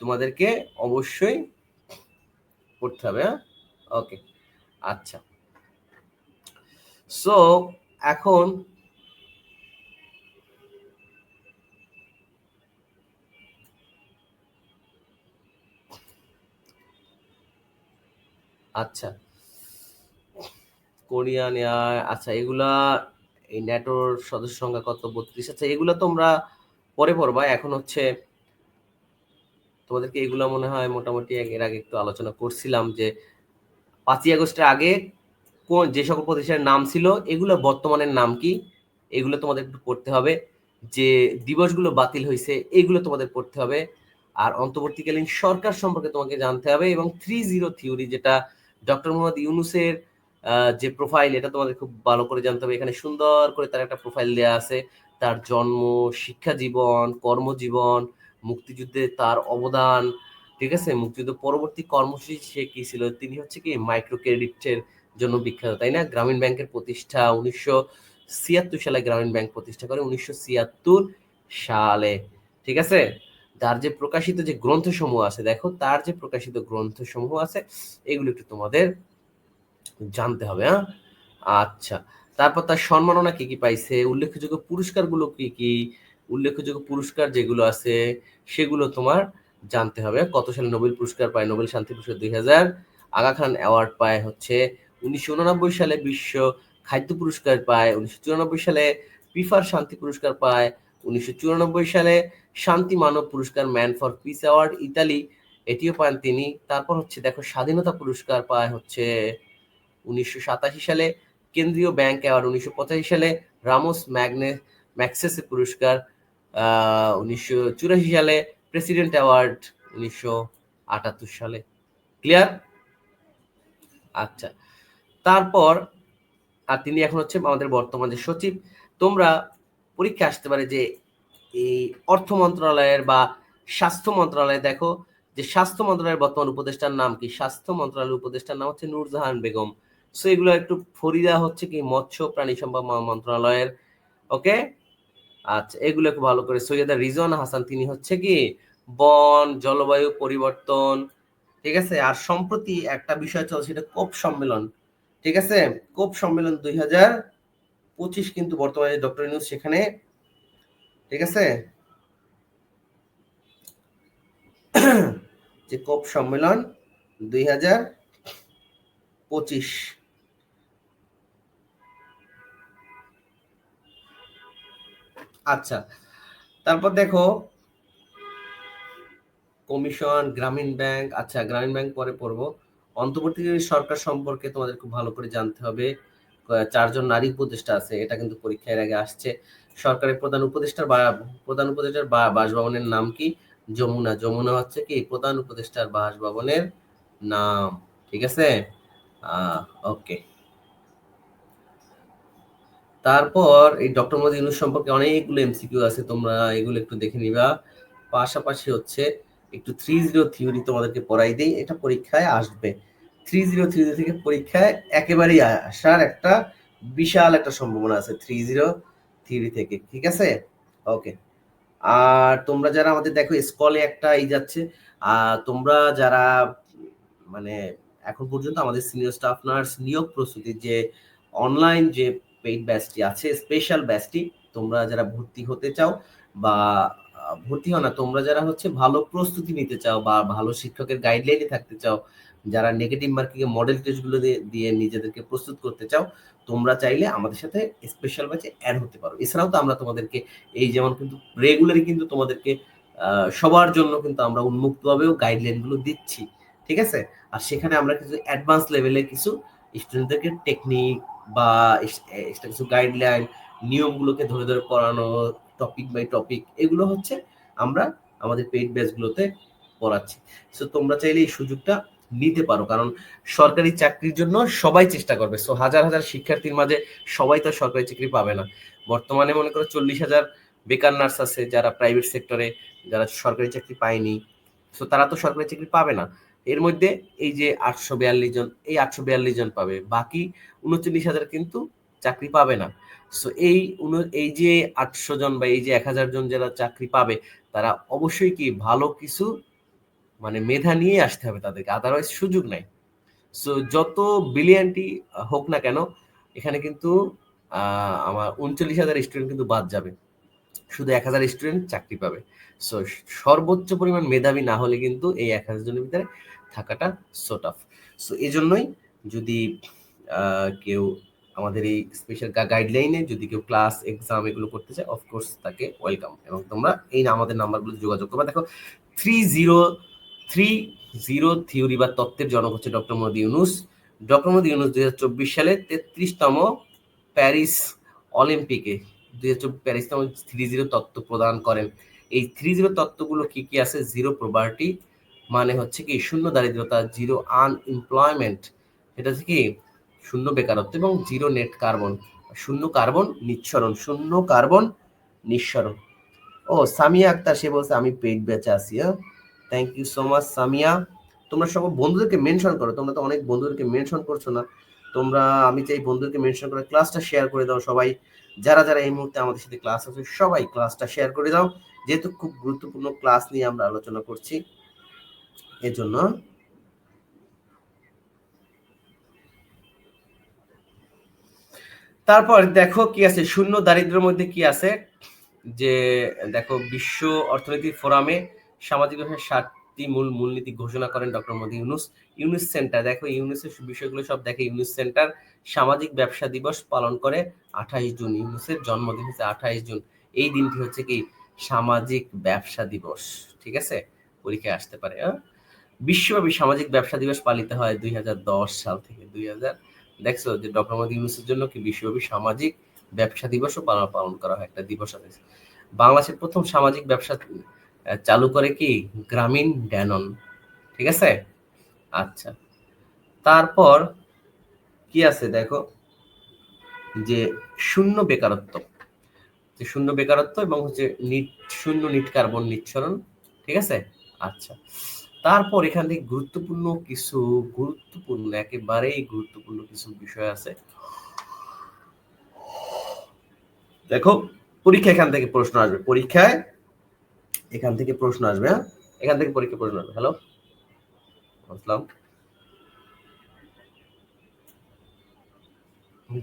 তোমাদেরকে অবশ্যই পড়তে হবে। হ্যাঁ, ওকে, আচ্ছা, সো এখন আচ্ছা, কোরিয়ান এয়ার, আচ্ছা এগুলা, এই ন্যাটোর সদস্য সংখ্যা কত, 32। আচ্ছা এগুলা তোমরা পরে পড়বা, এখন হচ্ছে তোমাদেরকে এগুলা মনে হয় মোটামুটি এর আগে একটু আলোচনা করছিলাম যে 5ই আগস্টের আগে কোন যে সকল প্রতিষ্ঠানের নাম ছিল এগুলো বর্তমানের নাম কি, এগুলো তোমাদের একটু পড়তে হবে। যে দিবসগুলো বাতিল হয়েছে এগুলো তোমাদের পড়তে হবে। আর অন্তর্বর্তীকালীন সরকার সম্পর্কে তোমাকে জানতে হবে, এবং 3-0 থিওরি, যেটা ডক্টর মোহাম্মদ ইউনুসের যে প্রোফাইল, এটা তোমাদের খুব ভালো করে জানতে হবে। এখানে সুন্দর করে তার একটা প্রোফাইল দেওয়া আছে, তার জন্ম, শিক্ষা জীবন, কর্মজীবন, মুক্তিযুদ্ধে তার অবদান। ঠিক আছে, মুক্তিযুদ্ধ পরবর্তী কর্মসূচি সে কি ছিল, তিনি হচ্ছে কি মাইক্রো ক্রেডিটের জন্য বিখ্যাত, তাই না? গ্রামীণ ব্যাংকের প্রতিষ্ঠা 1976 সালে গ্রামীণ ব্যাংক প্রতিষ্ঠা করে 1976 সালে। ঠিক আছে, তার যে প্রকাশিত যে গ্রন্থসমূহ আছে, দেখো তার যে প্রকাশিত গ্রন্থসমূহ আছে এগুলো একটু তোমাদের জানতে হবে। হ্যাঁ, আচ্ছা। তারপর তার সম্মাননা কি কি পাইছে, উল্লেখযোগ্য পুরস্কারগুলো কি কি, উল্লেখযোগ্য পুরস্কার যেগুলো আছে সেগুলো তোমার জানতে হবে। কত সালে নোবেল পুরস্কার পায়, নোবেল শান্তি পুরস্কার 2000, আগা খান অ্যাওয়ার্ড পায় হচ্ছে 1989 সালে, বিশ্ব খাদ্য পুরস্কার পায় 1994 সালে, পিফার শান্তি পুরস্কার পায় 1994 সালে, শান্তি মানব পুরস্কার man for piece award Italy, এটিও পান তিনি। তারপর হচ্ছে দেখো স্বাধীনতা পুরস্কার পায় হচ্ছে 1987 সালে, কেন্দ্রীয় ব্যাংক অ্যাওয়ার্ড 1985 সালে, রামোস ম্যাগসেসে পুরস্কার 1984 সালে, প্রেসিডেন্ট অ্যাওয়ার্ড 1978 সালে। ক্লিয়ার? আচ্ছা। তারপর আর তিনি এখন হচ্ছে আমাদের বর্তমান যে সচিব। তোমরা পরীক্ষা আসতে পারে যে এই অর্থ মন্ত্রণালয়ের বা স্বাস্থ্য মন্ত্রণালয়ে, দেখো যে স্বাস্থ্য মন্ত্রণালয়ের বর্তমান উপদেষ্টার নাম কি, স্বাস্থ্য মন্ত্রণালয়ের উপদেষ্টার নাম হচ্ছে নূরজাহান বেগম। সো এগুলো একটু ফরিদা হচ্ছে কি মৎস্য প্রাণী সম্পদ মন্ত্রণালয়ের। ওকে, আচ্ছা, এগুলো একটু ভালো করে। সৈয়দা রিজওয়ানা হাসান তিনি হচ্ছে কি বন জলবায়ু পরিবর্তন। ঠিক আছে। আর সম্প্রতি একটা বিষয় চলছে, সেটা কোপ সম্মেলন। ঠিক আছে, কোপ সম্মেলন 2025 কিন্তু বর্তমানে ডক্টর ইউনূস সেখানে। ঠিক আছে, যে কোপ সম্মেলন 2025। আচ্ছা, তারপর দেখো কমিশন, গ্রামীণ ব্যাংক। আচ্ছা, গ্রামীণ ব্যাংক পরে পড়বো। অন্তর্বর্তীকালীন সরকার সম্পর্কে তোমাদের খুব ভালো করে জানতে হবে। 4 জন নারী উপদেষ্টা আছে, এটা কিন্তু পরীক্ষার আগে আসছে। সরকারের প্রধান উপদেষ্টার বাসভবনের নাম কি? যমুনা। যমুনা হচ্ছে কি প্রধান উপদেষ্টার বাসভবনের নাম। ঠিক আছে, ওকে। তারপর এই ডক্টর মোহাম্মদ ইউনূস সম্পর্কে অনেকগুলো এমসিকিউ আছে, তোমরা এগুলো একটু দেখে নিবা। পাশাপাশি হচ্ছে একটু 3-0 থিওরি তোমাদেরকে পড়াই দেই, এটা পরীক্ষায় আসবে। 3-0 থিওরি থেকে পরীক্ষায় একেবারেই আসার একটা বিশাল একটা সম্ভাবনা আছে 3-0 থিওরি থেকে। ঠিক আছে, ওকে। আর তোমরা যারা আমাদের দেখো স্কলে একটা যাচ্ছে, তোমরা যারা মানে এখন পর্যন্ত আমাদের সিনিয়র স্টাফ নার্স নিয়োগ প্রস্তুতির যে অনলাইন যে পেইড ব্যাচটি আছে, স্পেশাল ব্যাচটি, তোমরা যারা ভর্তি হতে চাও বা ভর্তি হও না, তোমরা যারা হচ্ছে ভালো প্রস্তুতি নিতে চাও বা ভালো শিক্ষকের গাইডলাইনে থাকতে চাও, যারা নেগেটিভ মার্কিং এর মডেল টেস্টগুলো দিয়ে নিজেদেরকে প্রস্তুত করতে চাও, তোমরা চাইলে আমাদের সাথে স্পেশাল ব্যাচে অ্যাড হতে পারো। এছাড়াও তো আমরা তোমাদেরকে এই যেমন কিন্তু রেগুলারই কিন্তু তোমাদেরকে সবার জন্য কিন্তু আমরা উন্মুক্তভাবেও গাইডলাইনগুলো দিচ্ছি। ঠিক আছে, আর সেখানে আমরা কিছু অ্যাডভান্স লেভেলের কিছু স্টুডেন্টদেরকে টেকনিক বা এক্সট্রা কিছু গাইডলাইন, নিয়মগুলোকে ধরে ধরে পড়ানো, টপিক বাই টপিক, এগুলো হচ্ছে আমরা আমাদের পেইড ব্যাচগুলোতে পড়াচ্ছি। সো তোমরা চাইলে এই সুযোগটা নিতে পারো, কারণ সরকারি চাকরির জন্য সবাই চেষ্টা করবে। সো হাজার হাজার শিক্ষার্থীর মাঝে সবাই তো সরকারি চাকরি পাবে না। বর্তমানে মনে করো 40,000 বেকার নার্স আছে যারা প্রাইভেট সেক্টরে, যারা সরকারি চাকরি পায়নি। সো তারা তো সরকারি চাকরি পাবে না। এর মধ্যে এই যে 842 জন, এই 842 জন পাবে, বাকি 39,000 কিন্তু চাকরি পাবে না। সো এই যে 800 জন বা এই যে 1000 জন যারা চাকরি পাবে, তারা অবশ্যই কি ভালো কিছু মানে মেধা নিয়ে আসতে হবে তাদেরকে, আদারওয়াইজ সুযোগ নাই। সো যত ব্রিলিয়ান্টই হোক না কেন, এখানে কিন্তু আমার 39,000 স্টুডেন্ট কিন্তু বাদ যাবে, শুধু 1000 স্টুডেন্ট চাকরি পাবে। সো সর্বোচ্চ পরিমাণ মেধাবী না হলে কিন্তু এই 1000 জনের ভিতরে থাকাটা সো টাফ। সো এই জন্যই যদি কেউ আমাদের এই স্পেশাল গাইডলাইনে যদি কেউ ক্লাস এক্সাম এগুলো করতে চায়, অফকোর্স তাকে ওয়েলকাম, এবং তোমরা এই আমাদের নাম্বারগুলো যোগাযোগ করবে। দেখো 3-0 থিওরি বা তত্ত্বের জনক হচ্ছে ডক্টর মোহাম্মদ ইউনূস। ডক্টর মোহাম্মদ ইউনূস 2024 সালে 33তম প্যারিস অলিম্পিকে 2024 প্যারিসতম 3-0 তত্ত্ব প্রদান করেন। এই 3-0 তত্ত্বগুলো কি কি আছে? জিরো প্রভার্টি মানে হচ্ছে কি শূন্য দারিদ্রতা, জিরো আনএমপ্লয়মেন্ট এটা হচ্ছে কি শূন্য বেকারত্ব, এবং জিরো নেট কার্বন, শূন্য কার্বন নিঃসরণ, শূন্য কার্বন নিঃসরণ। ও সামিয়া আক্তার সে বলছে আমি পেইড ব্যাচে আছি। Thank you so much Samia. তোমরা সব বন্ধুদেরকে মেনশন করো, তোমরা তো অনেক বন্ধুদেরকে মেনশন করছো না। তোমরা, আমি চাই বন্ধুদেরকে মেনশন করে ক্লাসটা শেয়ার করে দাও সবাই। যারা যারা এই মুহূর্তে আমাদের সাথে ক্লাস আছে সবাই ক্লাসটা শেয়ার করে দাও, যেহেতু খুব গুরুত্বপূর্ণ ক্লাস নিয়ে আমরা আলোচনা করছি, এজন্য তারপর দেখো কি আছে শূন্য দারিদ্র্যের মধ্যে কি আছে, যে দেখো বিশ্ব অর্থনীতি ফোরামে সামাজিক ব্যবসার 7টি মূলনীতি ঘোষণা করেন ডক্টর মোহাম্মদ ইউনূস। ইউনূস সেন্টার, দেখো ইউনূসের বিষয়গুলো সব দেখে। ইউনূস সেন্টার সামাজিক ব্যবসা দিবস পালন করে 28 জুন। ইউনূসের জন্মদিন হচ্ছে 28 জুন। এই দিনটি হচ্ছে কি সামাজিক ব্যবসা দিবস। ঠিক আছে, পরীক্ষায় আসতে পারে। বিশ্বব্যাপী সামাজিক ব্যবসা দিবস পালিত হয় 2010 সাল থেকে। দেখছো যে ডক্টর মোহাম্মদ ইউনূসের জন্য কি বিশ্বব্যাপী সামাজিক ব্যবসা দিবসও পালন করা হয়, একটা দিবস আছে। বাংলাদেশের প্রথম সামাজিক ব্যবসা চালু করে কি গ্রামীণ ড্যানন। ঠিক আছে, আচ্ছা। তারপর কি আছে দেখো, যে শূন্য বেকারত্ব, যে শূন্য বেকারত্ব এবং হচ্ছে শূন্য নিট কার্বন নিঃসরণ। ঠিক আছে, আচ্ছা। তারপর এখান থেকে একেবারেই গুরুত্বপূর্ণ কিছু বিষয় আছে। দেখো পরীক্ষা এখান থেকে প্রশ্ন আসবে, পরীক্ষায় এখান থেকে প্রশ্ন আসবে। হ্যাঁ, এখান থেকে পরীক্ষা প্রশ্ন আসবে। হ্যালো, আসসালাম।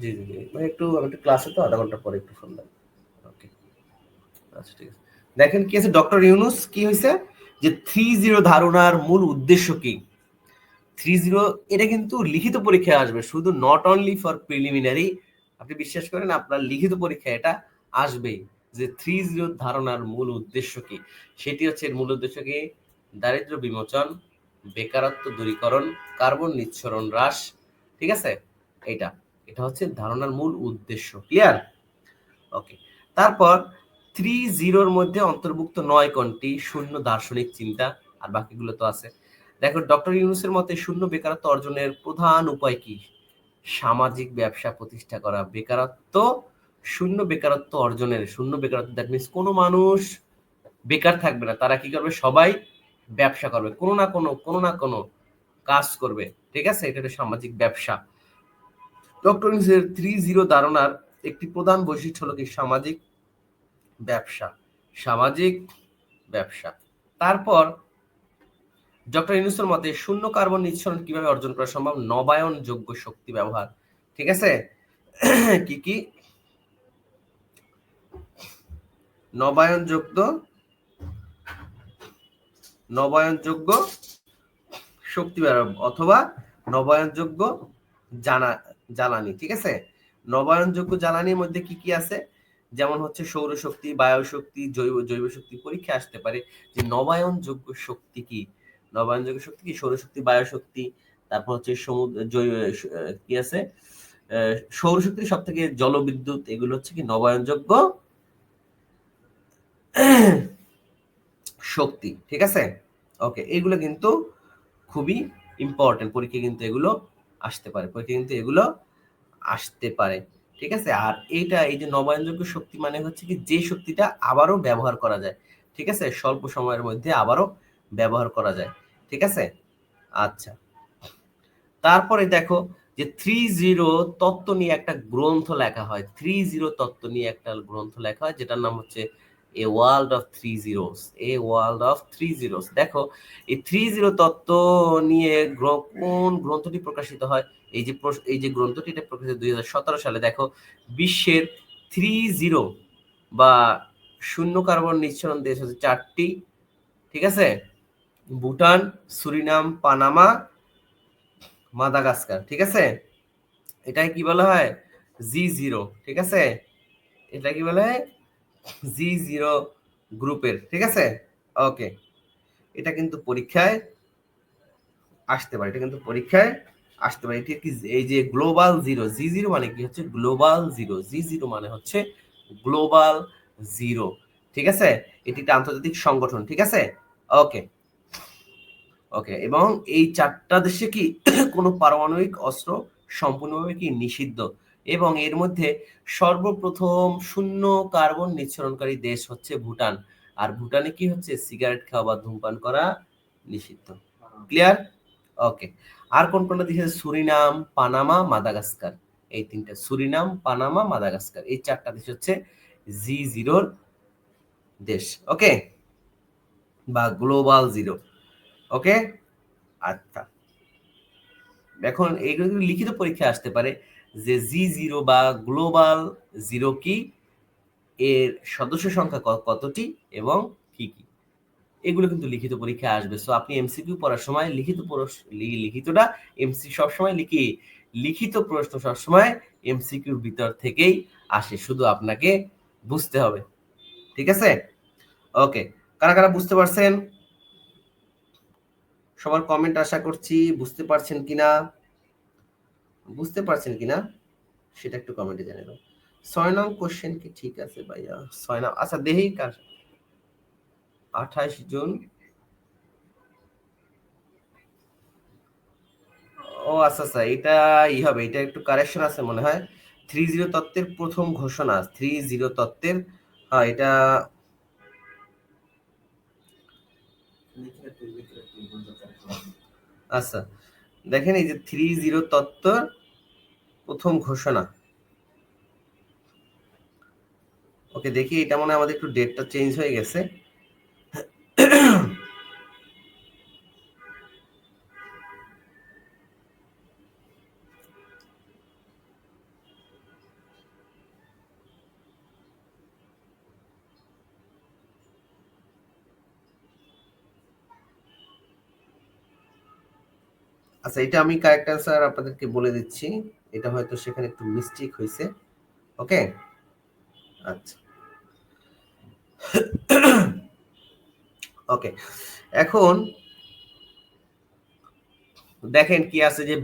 জি জি জি, আমি একটু ক্লাসে তো, আধা ঘন্টা পরে একটু ফোন দেন। ওকে, আচ্ছা ঠিক আছে। দেখেন কি আছে, ডক্টর ইউনূস কি হয়েছে, যে 3-0 ধারণার মূল উদ্দেশ্য কি। 3-0 এটা কিন্তু লিখিত পরীক্ষায় আসবে, শুধু নট অনলি ফর প্রিলিমিনারি। আপনি বিশ্বাস করেন আপনার লিখিত পরীক্ষা এটা আসবেই, যে 3-0 ধারণার মূল উদ্দেশ্য কি। সেটি হচ্ছে এর মূল উদ্দেশ্য কি, দারিদ্র্য বিমোচন, বেকারত্ব দূরীকরণ, কার্বন নিঃসরণ হ্রাস। ঠিক আছে, এটা এটা হচ্ছে ধারণার মূল উদ্দেশ্য। ক্লিয়ার? ওকে। তারপর 3-0 মধ্যে অন্তর্ভুক্ত 9 কোনটি শূন্য দার্শনিক চিন্তা, আর বাকিগুলো তো আছে। দেখো ডক্টর ইউনূসের মতে শূন্য বেকারত্ব অর্জনের প্রধান উপায় কি, সামাজিক ব্যবসা প্রতিষ্ঠা করা। শূন্য বেকারত্ব অর্জনের, শূন্য বেকারত্ব দ্যাট মিনস কোনো মানুষ বেকার থাকবে না, তারা কি করবে, সবাই ব্যবসা করবে, কোনো না কোনো কাজ করবে। ঠিক আছে, এটা হচ্ছে সামাজিক ব্যবসা। ডক্টর ইউনূসের 3-0 ধারণার একটি প্রধান বৈশিষ্ট্য হলো কি সামাজিক ব্যবসা, সামাজিক ব্যবসা। তারপর ডক্টর ইউনূসের মতে শূন্য কার্বন নিঃসরণ কিভাবে অর্জন করা সম্ভব, নবায়ন যোগ্য শক্তি ব্যবহার। ঠিক আছে, কি কি নবায়নযোগ্য শক্তি ব্যবহার অথবা নবায়নযোগ্য জ্বালানি। ঠিক আছে, নবায়নযোগ্য জ্বালানির মধ্যে কি কি আছে, যেমন হচ্ছে সৌরশক্তি, বায়ুশক্তি, জৈব শক্তি। পরীক্ষা আসতে পারে যে নবায়নযোগ্য শক্তি কি, সৌরশক্তি, বায়ুশক্তি। তারপর হচ্ছে সমুদ্র কি আছে, সৌরশক্তি সব থেকে জলবিদ্যুৎ, এগুলো হচ্ছে কি নবায়নযোগ্য শক্তি। ঠিক আছে, ওকে। এগুলো কিন্তু খুবই ইম্পর্টেন্ট, পরীক্ষা কিন্তু এগুলো আসতে পারে। ঠিক আছে, আর এই যে নবায়নযোগ্য শক্তি মানে হচ্ছে কি যে শক্তিটা আবারও ব্যবহার করা যায়। ঠিক আছে, স্বল্প সময়ের মধ্যে আবারও ব্যবহার করা যায়। ঠিক আছে, আচ্ছা। তারপরে দেখো যে 3-0 তত্ত্ব নিয়ে একটা গ্রন্থ লেখা হয়, 3-0 তত্ত্ব নিয়ে একটা গ্রন্থ লেখা হয়, যেটার নাম হচ্ছে এ ওয়ার্ল্ড অফ 3 জিরোস। দেখো এই 3-0 তত্ত্ব নিয়ে কোন গ্রন্থটি প্রকাশিত হয়, এই যে গ্রন্থটি, এটা প্রকাশিত 2017 সালে। দেখো বিশ্বের 3-0 বা শূন্য কার্বন নিঃসরণ দেশ হচ্ছে 4টি। ঠিক আছে, ভুটান, সুরিনাম, পানামা, মাদাগাস্কার। ঠিক আছে, এটাই কি বলা হয়, G0। ঠিক আছে, এটা কি বলে, G0 গ্রুপের। ঠিক আছে, ওকে। এটা কিন্তু পরীক্ষায় আসতে পারে, এটা কি, এই যে গ্লোবাল জিরো, G0 মানে কি হচ্ছে গ্লোবাল জিরো, G0 মানে হচ্ছে গ্লোবাল জিরো। ঠিক আছে, এটি একটা আন্তর্জাতিক সংগঠন। ঠিক আছে, ওকে ওকে। এবং এই 4টা দেশে কি কোনো পারমাণবিক অস্ত্র সম্পূর্ণভাবে কি নিষিদ্ধ, এবং এর মধ্যে সর্বপ্রথম শূন্য কার্বন নিঃসরণকারী দেশ হচ্ছে ভুটান। আর ভুটানে কি হচ্ছে, সিগারেট খাওয়া বা ধূমপান করা নিষিদ্ধ। ক্লিয়ার? ওকে। আর কোন কোনটা দেশ আছে, সুরিনাম, পানামা, মাদাগাস্কার। এই 3টা, সুরিনাম, পানামা, মাদাগাস্কার, এই 4টা দেশ হচ্ছে G0 দেশ, ওকে, বা গ্লোবাল জিরো, ওকে। আচ্ছা, এখন এইগুলো কিন্তু লিখিত পরীক্ষায় আসতে পারে যে G0 বা গ্লোবাল জিরো কি, এর সদস্য সংখ্যা কতটি এবং কি কি, এগুলো কিন্তু লিখিত পরীক্ষায় আসবে। সো আপনি এমসিকিউ পড়ার সময় লিখিতটা এমসি সবসময় লিখিত প্রশ্ন সবসময় এমসিকিউর ভিতর থেকেই আসে, শুধু আপনাকে বুঝতে হবে। ঠিক আছে, ওকে। কারা কারা বুঝতে পারছেন? সবার কমেন্ট আশা করছি। বুঝতে পারছেন কিনা সেটা একটু কমেন্টে জানিয়ে দাও। 6 নং কোশ্চেন কি ঠিক আছে ভাইয়া? 6 নং, আচ্ছা দেখি কার 28 জুন। ও আচ্ছা আচ্ছা, এটা হবে, এটা একটু কারেকশন আছে মনে হয়। 30 তত্ত্বের প্রথম ঘোষণা, 30 তত্ত্বের, হ্যাঁ এটা আচ্ছা। দেখেন এই যে 30 তত্ত্ব প্রথম ঘোষণা, ওকে দেখি, এটা মনে হয় আমাদের একটু ডেটটা চেঞ্জ হয়ে গেছে। আচ্ছা, এটা আমি কারেক্ট অ্যান্সার আপনাদেরকে বলে দিচ্ছি। এটা হয়তো সেখানে একটু মিস্টেক হয়েছে, ওকে। আচ্ছা, ওকে। এখন দেখেন কি আছে, যে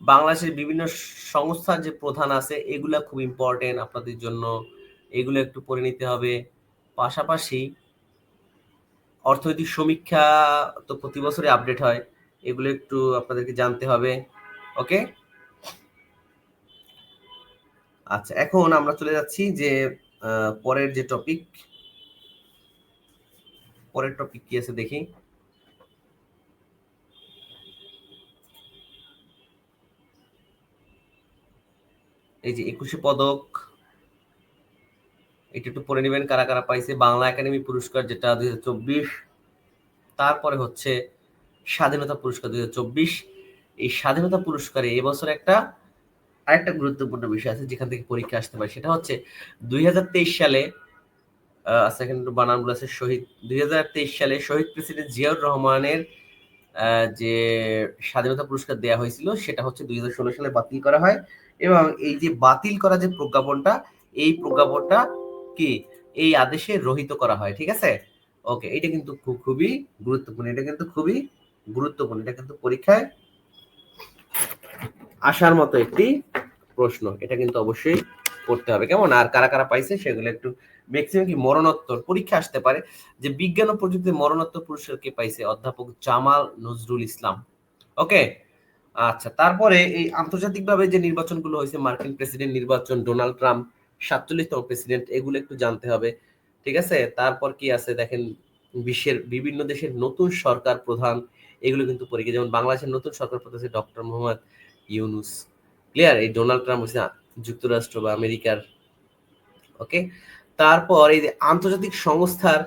বাংলাদেশের বিভিন্ন সংস্থার যে প্রধান আছে, এগুলা খুব ইম্পর্টেন্ট আপনাদের জন্য, এগুলো একটু পড়ে নিতে হবে। পাশাপাশি অর্থনৈতিক সমীক্ষা তো প্রতি বছরে আপডেট হয়, এগুলো একটু আপনাদেরকে জানতে হবে, ওকে। আচ্ছা, এখন আমরা চলে যাচ্ছি যে পরের যে পরের টপিক কি আছে দেখি। এই যে 21শে পদক, এটা একটু পড়ে নেবেন কারা কারা পাইছে। বাংলা একাডেমি পুরস্কার যেটা 2024, তারপরে হচ্ছে স্বাধীনতা পুরস্কার 2024। এই স্বাধীনতা পুরস্কারে এবছর আরেকটা গুরুত্বপূর্ণ বিষয় আছে যেখান থেকে পরীক্ষা আসতে পারে, সেটা হচ্ছে 2023 সালে, আচ্ছা এখানে একটু বানানগুলো আছে, 2023 সালে শহীদ প্রেসিডেন্ট জিয়াউর রহমানের যে স্বাধীনতা পুরস্কার দেওয়া হয়েছিল, সেটা হচ্ছে 2016 সালে বাতিল করা হয়। এবং এই যে বাতিল করা যে প্রজ্ঞাপনটা, এই প্রজ্ঞাপনটা কি এই আদেশে রহিত করা হয়, ঠিক আছে, ওকে। এটা কিন্তু খুবই গুরুত্বপূর্ণ, এটা কিন্তু পরীক্ষায় আসার মতো একটি প্রশ্ন, এটা কিন্তু অবশ্যই করতে হবে, কেমন। আর কারা কারা পাইছে সেগুলো একটু, ম্যাক্সিমাম কি মরণোত্তর পরীক্ষা আসতে পারে, যে বিজ্ঞান ও প্রযুক্তির মরণোত্তর পুরস্কার কে পাইছে? অধ্যাপক জামাল নজরুল ইসলাম, ওকে। আচ্ছা, তারপরে এই আন্তর্জাতিকভাবে যে নির্বাচনগুলো হয়েছে, মার্কিন প্রেসিডেন্ট নির্বাচন, ডোনাল্ড ট্রাম্প 47তম প্রেসিডেন্ট, এগুলো একটু জানতে হবে, ঠিক আছে। তারপর কি আছে দেখেন, বিশ্বের বিভিন্ন দেশের নতুন সরকার প্রধান, এগুলো কিন্তু পরীক্ষা, যেমন বাংলাদেশের নতুন সরকার প্রধান হচ্ছে ডক্টর মোহাম্মদ ইউনুস, ক্লিয়ার। এই ডোনাল্ড ট্রাম্প হচ্ছে যুক্তরাষ্ট্র বা আমেরিকার, ওকে। তারপর এই যে আন্তর্জাতিক সংস্থার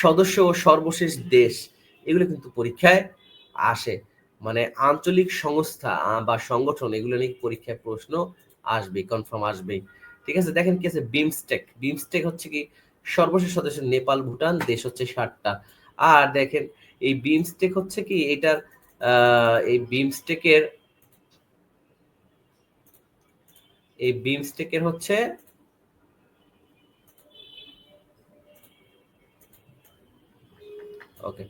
সদস্য ও সর্বশেষ দেশ, এগুলো কিন্তু পরীক্ষায় আসে, মানে আঞ্চলিক সংস্থা বা সংগঠন, এগুলো নিয়ে পরীক্ষায় প্রশ্ন আসবে, কনফার্ম আসবে, ঠিক আছে। দেখেন কি আছে, বিমস্টেক হচ্ছে কি সর্বশেষ সদস্য নেপাল, ভুটান, দেশ হচ্ছে 60টা। আর দেখেন এই বিমস্টেক হচ্ছে কি এটার এই বিমস্টেকের হচ্ছে, ওকে,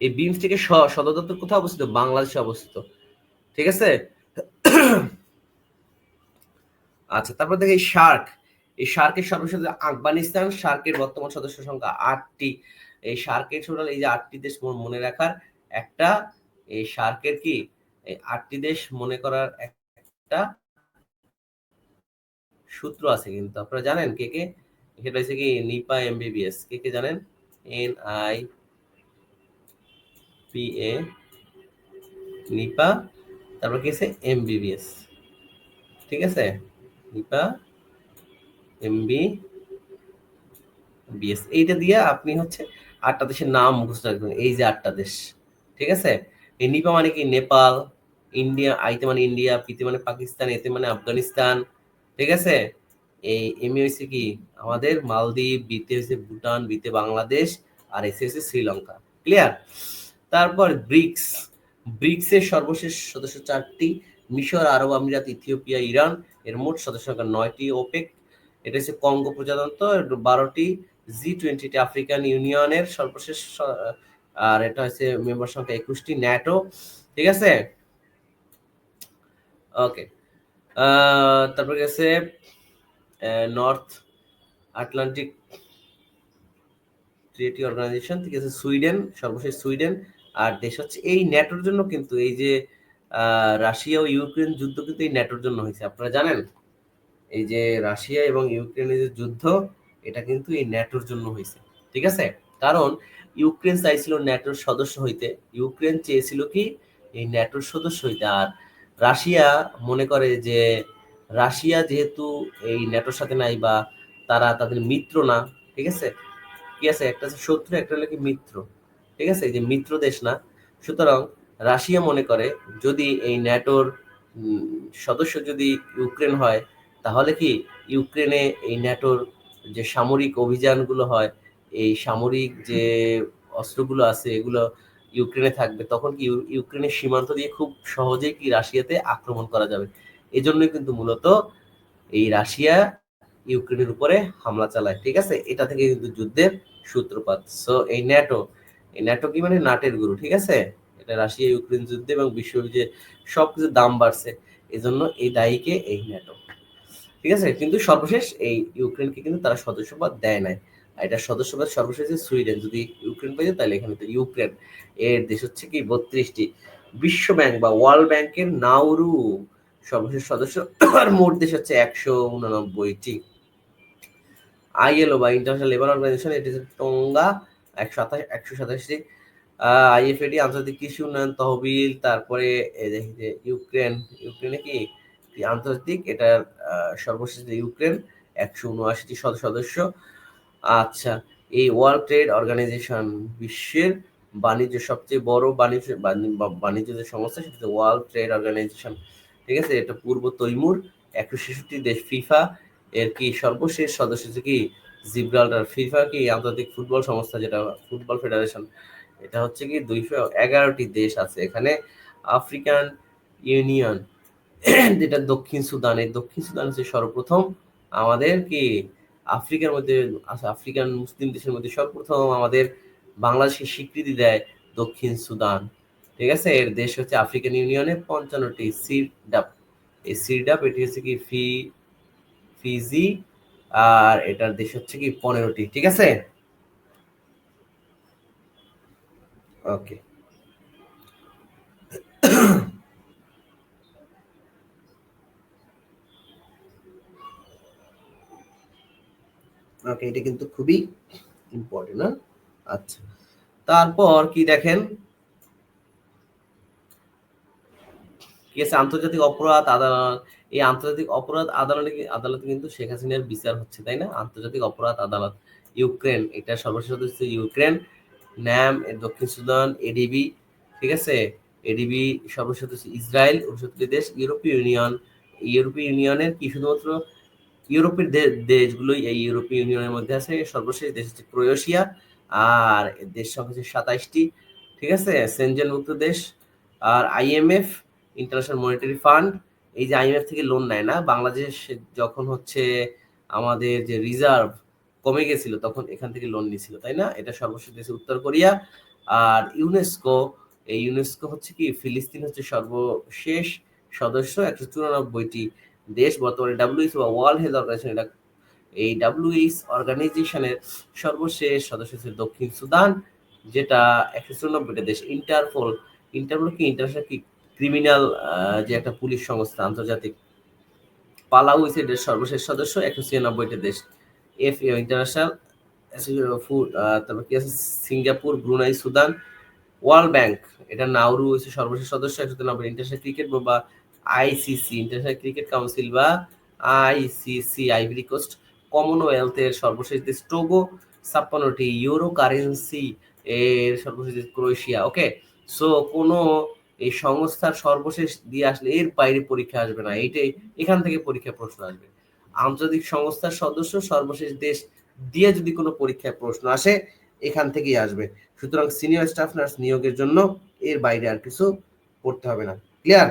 এই বিমস্টেকের সদর দপ্তর কোথায় অবস্থিত? বাংলাদেশে অবস্থিত, ঠিক আছে। আচ্ছা, তারপর দেখি এই শার্কের সর্বশেষ আফগানিস্তান, শার্কের বর্তমান সদস্য সংখ্যা 8টি। এই শার্কের টোটাল এই যে 8টি দেশ মনে রাখার একটা, এই শার্কের কি এই 8টি দেশ মনে করার একটা সূত্র আছে, কিন্তু আপনারা জানেন কে কে? সেটা হচ্ছে কি নিপা এমবিবিএস, কে কে জানেন? NIPA, নিপা, তারপর কি আছে এমবিবিএস, ঠিক আছে, নিপা এমবি বিএস এইটা দিয়ে আপনি হচ্ছে 8টা দেশের নাম মুখস্থ রাখবেন। এই যে 8টা দেশ, ঠিক আছে? এই নিপা মানে কি? নেপাল, ইন্ডিয়া, আইতে মানে ইন্ডিয়া, পিতে মানে পাকিস্তান, এতে মানে আফগানিস্তান, ঠিক আছে? এই এমএ হইছে কি? আমাদের মালদ্বীপ, বিতে হইছে ভুটান, বিতে বাংলাদেশ, আর এসে হইছে শ্রীলঙ্কা। ক্লিয়ার? তারপর ব্রিক্স, ব্রিক্সের সর্বশেষ সদস্য 4টি: মিশর, আরব আমিরাত, ইথিওপিয়া, ইরান। এর মোট সদস্য সংখ্যা 9টি। ওপেক, এটা হচ্ছে কঙ্গো প্রজাতন্ত্র, 12টি। G20 আফ্রিকান ইউনিয়নের সর্বশেষ আর এটা হচ্ছে মেম্বার সংখ্যা 21টি। ন্যাটো, ঠিক আছে? ওকে। তারপর গেছে নর্থ আটলান্টিক ট্রিটি অর্গানাইজেশন, ঠিক আছে? সুইডেন, সর্বশেষ সুইডেন। আর দেশ হচ্ছে এই ন্যাটোর জন্য, কিন্তু এই যে রাশিয়া ও ইউক্রেন যুদ্ধ কিন্তু এই ন্যাটোর জন্য হয়েছে, আপনারা জানেন? এই যে রাশিয়া এবং ইউক্রেনের যে যুদ্ধ, এটা কিন্তু এই ন্যাটোর জন্য হয়েছে, ঠিক আছে? কারণ ইউক্রেন চাইছিল ন্যাটোর সদস্য হইতে, ইউক্রেন চেয়েছিল কি এই ন্যাটোর সদস্য হইতে। আর রাশিয়া মনে করে যে রাশিয়া যেহেতু এই ন্যাটোর সাথে নাই, বা তারা তাদের মিত্র না, ঠিক আছে? কি আছে, একটা হচ্ছে শত্রু, একটা হলো কি মিত্র, ঠিক আছে? এই যে মিত্র দেশ না, সুতরাং রাশিয়া মনে করে যদি এই ন্যাটোর সদস্য যদি ইউক্রেন হয়, তাহলে কি ইউক্রেনে এই ন্যাটোর যে সামরিক অভিযানগুলো হয়, এই সামরিক যে অস্ত্রগুলো আছে এগুলো ইউক্রেনে থাকবে, তখন কি ইউক্রেনের সীমান্ত দিয়ে খুব সহজেই কি রাশিয়াতে আক্রমণ করা যাবে। এজন্যই কিন্তু মূলত এই রাশিয়া ইউক্রেনের উপরে হামলা চালায়, ঠিক আছে? এটা থেকে কিন্তু যুদ্ধের সূত্রপাত। সো এই ন্যাটো, এই ন্যাটো কি মানে নাটের গুরু, ঠিক আছে? এটা রাশিয়া ইউক্রেন যুদ্ধে এবং বিশ্ব যে সবকিছুর দাম বাড়ছে, এজন্য এই দায়ীকে এই ন্যাটো, ঠিক আছে? কিন্তু সর্বশেষ এই ইউক্রেনকে কিন্তু তারা সদস্যপদ দেয় নাই। আর এটা সদস্যপদ সর্বশেষ যে সুইডেন, যদি ইউক্রেন পেয়ে যায় তাহলে এখানে তো ইউক্রেন। এর দেশ হচ্ছে কি 32টি। বিশ্ব ব্যাংক বা ওয়ার্ল্ড ব্যাংকের নাউরু সর্বশেষ সদস্য, আর মোট দেশ হচ্ছে 189টি। আইএলও বা ইন্টারন্যাশনাল লেবার অর্গানাইজেশন, এটি হচ্ছে টোঙ্গা, 127টি। আইএফএডি আন্তর্জাতিক কৃষি উন্নয়ন তহবিল, তারপরে এই দেখি যে ইউক্রেন, ইউক্রেনে কি আন্তর্জাতিক, এটার সর্বশেষ যে ইউক্রেন 179টি সদস্য। আচ্ছা, এই ওয়ার্ল্ড ট্রেড অর্গানাইজেশন বিশ্বের বাণিজ্য সবচেয়ে বড় বাণিজ্য যে সংস্থা, সেটা হচ্ছে ওয়ার্ল্ড ট্রেড অর্গানাইজেশন, ঠিক আছে? এটা পূর্ব তৈমুর, 166টি দেশ। ফিফা এর কি সর্বশেষ সদস্য হচ্ছে কি জিব্রাল্টার। ফিফা কি আন্তর্জাতিক ফুটবল সংস্থা, যেটা ফুটবল ফেডারেশন, এটা হচ্ছে কি 211টি দেশ আছে এখানে। আফ্রিকান ইউনিয়ন, যেটা দক্ষিণ সুদান, এই দক্ষিণ সুদান হচ্ছে সর্বপ্রথম আমাদের কি আফ্রিকার মধ্যে, আফ্রিকান মুসলিম দেশের মধ্যে সর্বপ্রথম আমাদের বাংলাদেশকে স্বীকৃতি দেয় দক্ষিণ সুদান, ঠিক আছে? এর দেশ হচ্ছে আফ্রিকান ইউনিয়নে 55টি। সিরডাপ, এই সিরডাপ এটি হচ্ছে কি ফিজি, আর এটার দেশ হচ্ছে কি 15টি, ঠিক আছে? ওকে। ওকে, এটা কিন্তু খুবই ইম্পর্টেন্ট না? আচ্ছা, তারপর কি দেখেন, কি আছে আন্তর্জাতিক অপরাধ আদালত। এই আন্তর্জাতিক অপরাধ আদালতে কিন্তু শেখ হাসিনার বিচার হচ্ছে, তাই না? আন্তর্জাতিক অপরাধ আদালত ইউক্রেন, এটা সর্বশেষ সদস্য ইউক্রেন। ন্যাম এর দক্ষিণ সুদান। এডিবি, ঠিক আছে? এডিবি সর্বশেষ সদস্য ইসরায়েল, 69 দেশ। ইউরোপীয় ইউনিয়ন, ইউরোপীয় ইউনিয়নের কি শুধুমাত্র ইউরোপের দেশগুলোই এই ইউরোপীয় ইউনিয়নের মধ্যে আছে। সর্বশেষ দেশ হচ্ছে ক্রোয়েশিয়া, আর দেশ সংখ্যা হচ্ছে 27টি, ঠিক আছে? সেনজেনভুক্ত দেশ। আর আইএমএফ, ইন্টারন্যাশনাল মনিটারি ফান্ড, এই যে আইএমএফ থেকে লোন নেয় না বাংলাদেশ, যখন হচ্ছে আমাদের যে রিজার্ভ কমে গেছিল তখন এখান থেকে লোন নিয়েছিল, তাই না? এটা সর্বশেষ দেশ উত্তর কোরিয়া। আর ইউনেস্কো, এই ইউনেস্কো হচ্ছে কি ফিলিস্তিন হচ্ছে সর্বশেষ সদস্য, 194টি দেশ। বর্তমানে ডাব্লিউএইচও বা ওয়ার্ল্ড হেলথ অর্গানাইজেশন, এটা এই ডাব্লিউএইচ অর্গানাইজেশনের সর্বশেষ সদস্য হচ্ছে দক্ষিণ সুদান, যেটা 194টা দেশ। ইন্টারপোল, ইন্টারপোল কি ইন্টারন্যাশনাল কি ক্রিমিনাল যে একটা পুলিশ সংস্থা আন্তর্জাতিক। পালাউ হচ্ছে এটার সর্বশেষ সদস্য, 196টা দেশ। এফএও ইন্টারন্যাশনাল, তারপর কি আছে Singapore, Brunei, Sudan. World bank, এটা নাউরু হচ্ছে সর্বশেষ সদস্য, 193। ইন্টারন্যাশনাল ক্রিকেট বা আইসিসি, ইন্টারন্যাশনাল ক্রিকেট কাউন্সিল বা আইসিসি, আইভরি কোস্ট। কমনওয়েলথের সর্বশেষ দেশ টোগো। 56টি, ইউরো কারেন্সি এর সর্বশেষ ক্রোয়েশিয়া। ওকে, সো কোনো এই সংস্থার সর্বশেষ দিয়ে আসলে এর বাইরে পরীক্ষা আসবে না, এইটাই এখান থেকে পরীক্ষা প্রশ্ন আসবে। আন্তর্জাতিক সংস্থার সদস্য সর্বশেষ দেশ দিয়ে যদি কোনো পরীক্ষায় প্রশ্ন আসে এখান থেকেই আসবে। সুতরাং সিনিয়র স্টাফ নার্স নিয়োগের জন্য এর বাইরে আর কিছু পড়তে হবে না। ক্লিয়ার?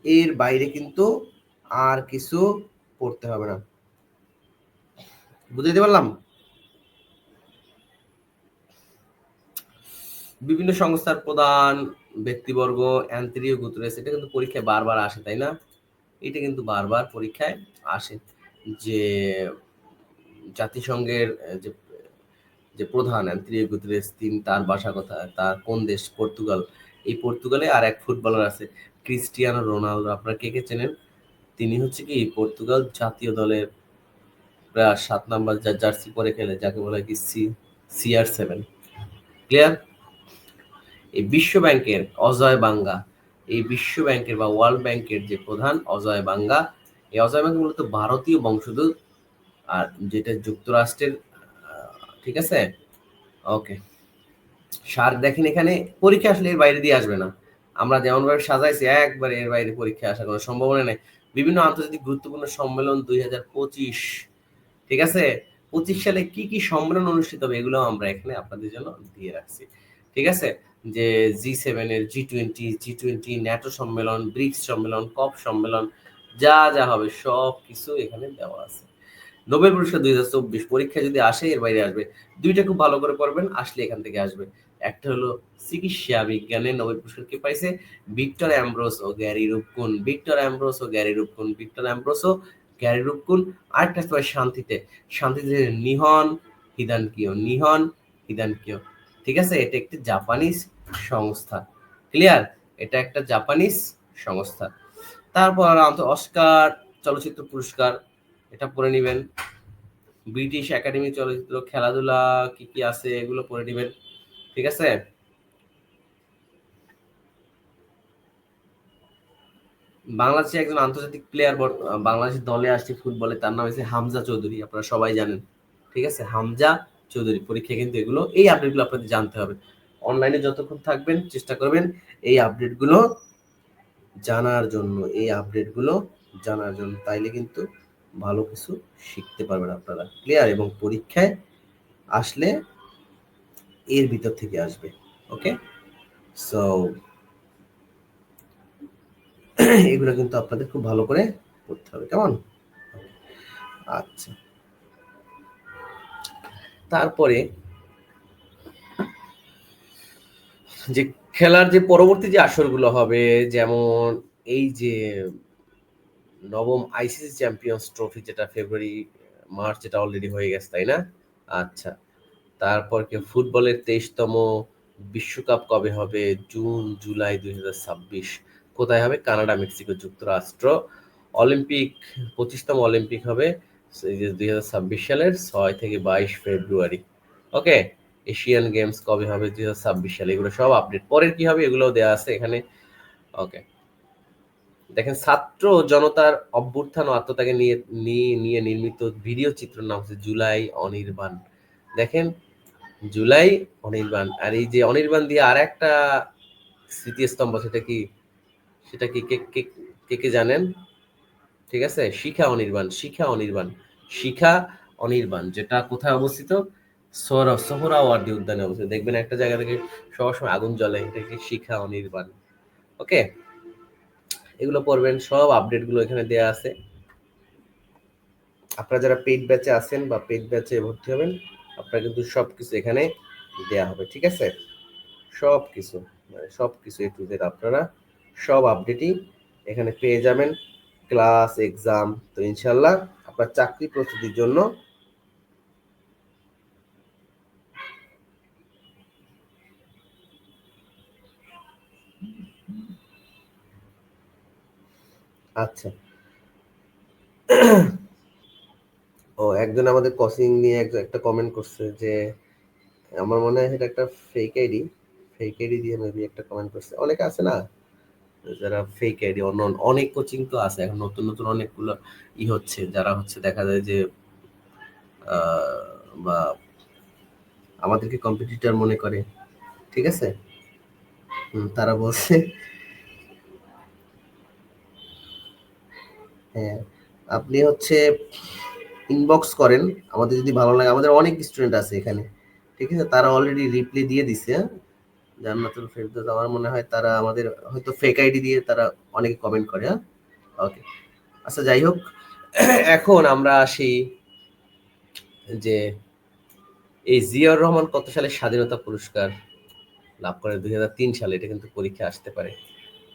এর বাইরে কিন্তু আর কিছু পড়তে হবে না। বুঝতে পারলাম? বিভিন্ন সংস্থার প্রধান ব্যক্তিবর্গ, অ্যান্টনিও গুতেরেস, এটা কিন্তু পরীক্ষায় বারবার আসে, তাই না? এটা কিন্তু বারবার পরীক্ষায় আসে যে জাতিসংঘের যে যে প্রধান অ্যান্টনিও গুতেরেস, তার বাসা কোথায়, তার কোন দেশ? পর্তুগাল। এই পর্তুগালে আর এক ফুটবলার আছে ক্রিস্টিয়ানো রোনালদো। আপনারা কে কে চেনেন? তিনি হচ্ছে কি পর্তুগাল জাতীয় দলের প্রায় 7 নাম্বার জার্সি পরে খেলে, যাকে বলা হয় কি CR7। ক্লিয়ার? এই বিশ্ব ব্যাংকের অজয় বাঙ্গা, এই বিশ্ব ব্যাংকের বা ওয়ার্ল্ড ব্যাংকের যে প্রধান অজয় বাঙ্গা, এই অজয় বাঙ্গা মূলত ভারতীয় বংশোদ্ভূত, আর যেটা যুক্তরাষ্ট্রের। ঠিক আছে? ওকে, সার দেখেন এখানে পরীক্ষা আসলে এর বাইরে দিয়ে আসবে না। আমরা যেমন ভাবে সাজাইছি একবার এর বাইরে পরীক্ষা আসার কোনো সম্ভাবনা নেই। বিভিন্ন আন্তর্জাতিক গুরুত্বপূর্ণ সম্মেলন 2025, ঠিক আছে? 25 সালে কি কি সম্মেলন অনুষ্ঠিত হবে এগুলো আমরা এখানে আপনাদের জন্য দিয়ে রাখছি। ঠিক আছে? যে G7 এর, G20 ন্যাটো সম্মেলন, ব্রিক্স সম্মেলন, কপ সম্মেলন, যা যা হবে সব কিছু এখানে দেওয়া আছে। নোবেল পুরস্কার 2024 পরীক্ষা যদি আসে এর বাইরে আসবে। দুইটা খুব ভালো করে পড়বেন, আসলে এখান থেকে আসবে। একটা হলো চিকিৎসা বিজ্ঞানে নোবেল পুরস্কার কে পাইছে? ভিক্টর অ্যামব্রোস ও গ্যারি রুবকুন। ভিক্টর অ্যামব্রোস ও গ্যারি রুবকুন, ভিক্টর অ্যামব্রোস ও গ্যারি রুবকুন। আরেকটা আছে শান্তিতে, শান্তিতে নিহন হিদানকিও, নিহন হিদানকিও। ঠিক আছে? এটা একটি জাপানিজ সংস্থা। ক্লিয়ার? এটা একটা জাপানিজ সংস্থা। তারপর অস্কার চলচ্চিত্র পুরস্কার, এটা পড়ে নিবেন। ব্রিটিশ একাডেমি চলচ্চিত্র, খেলাধুলা কি কি আছে এগুলো পড়ে নিবেন। ঠিক আছে? বাংলাদেশে একজন আন্তর্জাতিক প্লেয়ার বাংলাদেশের দলে আসছে ফুটবলে, তার নাম হচ্ছে হামজা চৌধুরী, আপনারা সবাই জানেন। ঠিক আছে? হামজা চৌধুরী। পরীক্ষা কিন্তু এগুলো, এই আপডেটগুলো আপনাদের জানতে হবে। অনলাইনে যতক্ষণ থাকবেন চেষ্টা করবেন এই আপডেটগুলো জানার জন্য, এই আপডেটগুলো জানার জন্য, তাইলে কিন্তু ভালো কিছু শিখতে পারবেন আপনারা। ক্লিয়ার? এবং পরীক্ষায় আসলে এর ভিতর থেকে আসবে। ওকে, সো এগুলো কিন্তু আপনাদের খুব ভালো করে পড়তে হবে, কেমন? আচ্ছা, তারপরে যে খেলার যে পরবর্তী যে আসরগুলো হবে, যেমন এই যে নবম আইসিসি চ্যাম্পিয়ন্স ট্রফি, যেটা ফেব্রুয়ারি মার্চ, এটা অলরেডি হয়ে গেছে, তাই না? আচ্ছা, তারপর কি ফুটবলের 23তম বিশ্বকাপ কবে হবে? June July 2026। কোথায় হবে? কানাডা, মেক্সিকো, যুক্তরাষ্ট্র। অলিম্পিক 25তম অলিম্পিক হবে 2026 সালের 6 থেকে 22 ফেব্রুয়ারি। ওকে, এশিয়ান গেমস কবে হবে? 2026 সালে। এগুলো সব আপডেট পরের কি হবে এগুলো দেওয়া আছে এখানে। ওকে, দেখেন ছাত্র জনতার অভ্যুত্থান ও আত্মত্যাগে নিয়ে নিয়ে নিয়ে নির্মিত ভিডিও চিত্রের নাম হচ্ছে জুলাই অনির্বাণ। দেখেন, জুলাই অনির্বাণ। আর এই যে অনির্বাণ দিয়ে আর একটা স্মৃতিস্তম্ভ, সেটা কি? সেটা কি কে কে কে কে জানেন? ঠিক আছে, শিখা অনির্বাণ, শিখা অনির্বাণ, শিখা অনির্বাণ, যেটা কোথায় অবস্থিত? সোহরাওয়ার্দী উদ্যানে অবস্থিত। দেখবেন একটা জায়গা থেকে সবসময় আগুন জ্বলে, এটা কি? শিখা অনির্বাণ। ওকে, এগুলো পড়বেন, সব আপডেট গুলো এখানে দেওয়া আছে। আপনারা যারা পেইড ব্যাচে আছেন বা পেইড ব্যাচে ভর্তি হবেন, আপনারা কিন্তু সবকিছু এখানে দেয়া হবে। ঠিক আছে? সবকিছু, মানে সবকিছু A to Z আপনারা সব আপডেটই এখানে পেয়ে যাবেন। ক্লাস, এক্সাম, তো ইনশাল্লাহ আপনার চাকরি প্রস্তুতির জন্য। আচ্ছা, ও একজন আমাদের কোচিং নিয়ে একটা কমেন্ট করছে যে, আমার মনে হয় এটা একটা ফেক আইডি, ফেক আইডি দিয়ে মেবি একটা কমেন্ট করছে। অনেকে আছে না যারা ফেক আইডি, অন্য অনেক কোচিং তো আছে এখন, নতুন নতুন অনেকগুলো হচ্ছে, যারা হচ্ছে দেখা যায় যে বা আমাদেরকে কম্পিটিটর মনে করে, ঠিক আছে? তারা বলছে হ্যাঁ, আপনি হচ্ছে ইনবক্স করেন, আমাদের যদি ভালো লাগে, আমাদের অনেক স্টুডেন্ট আছে এখানে, ঠিক আছে? তারা অলরেডি রিপ্লাই দিয়ে দিছে, হ্যাঁ? জান্নাতুল ফেরদৌস, আমার মনে হয় তারা আমাদের হয়তো ফেক আইডি দিয়ে তারা অনেকে কমেন্ট করে, হ্যাঁ? ওকে, আচ্ছা যাই হোক, এখন আমরা আসি যে এই জিয়াউর রহমান কত সালে স্বাধীনতা পুরস্কার লাভ করে? 2003 সালে। এটা কিন্তু পরীক্ষা আসতে পারে,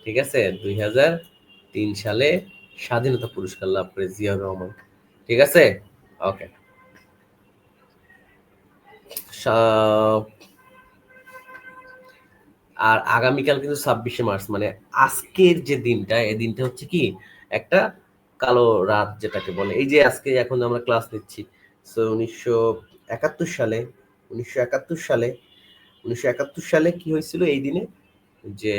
ঠিক আছে? 2003 সালে স্বাধীনতা পুরস্কার লাভ করে জিয়াউর রহমান, ঠিক আছে? ওকে, আর আগামীকাল কিন্তু 26শে মার্চ, মানে আজকের যে দিনটা, এই দিনটা হচ্ছে কি একটা কালো রাত যেটাকে বলে। এই যে আজকে এখন আমরা ক্লাস নিচ্ছি, সো 1971 সালে, 1971 সালে 1971 সালে কি হয়েছিল এই দিনে, যে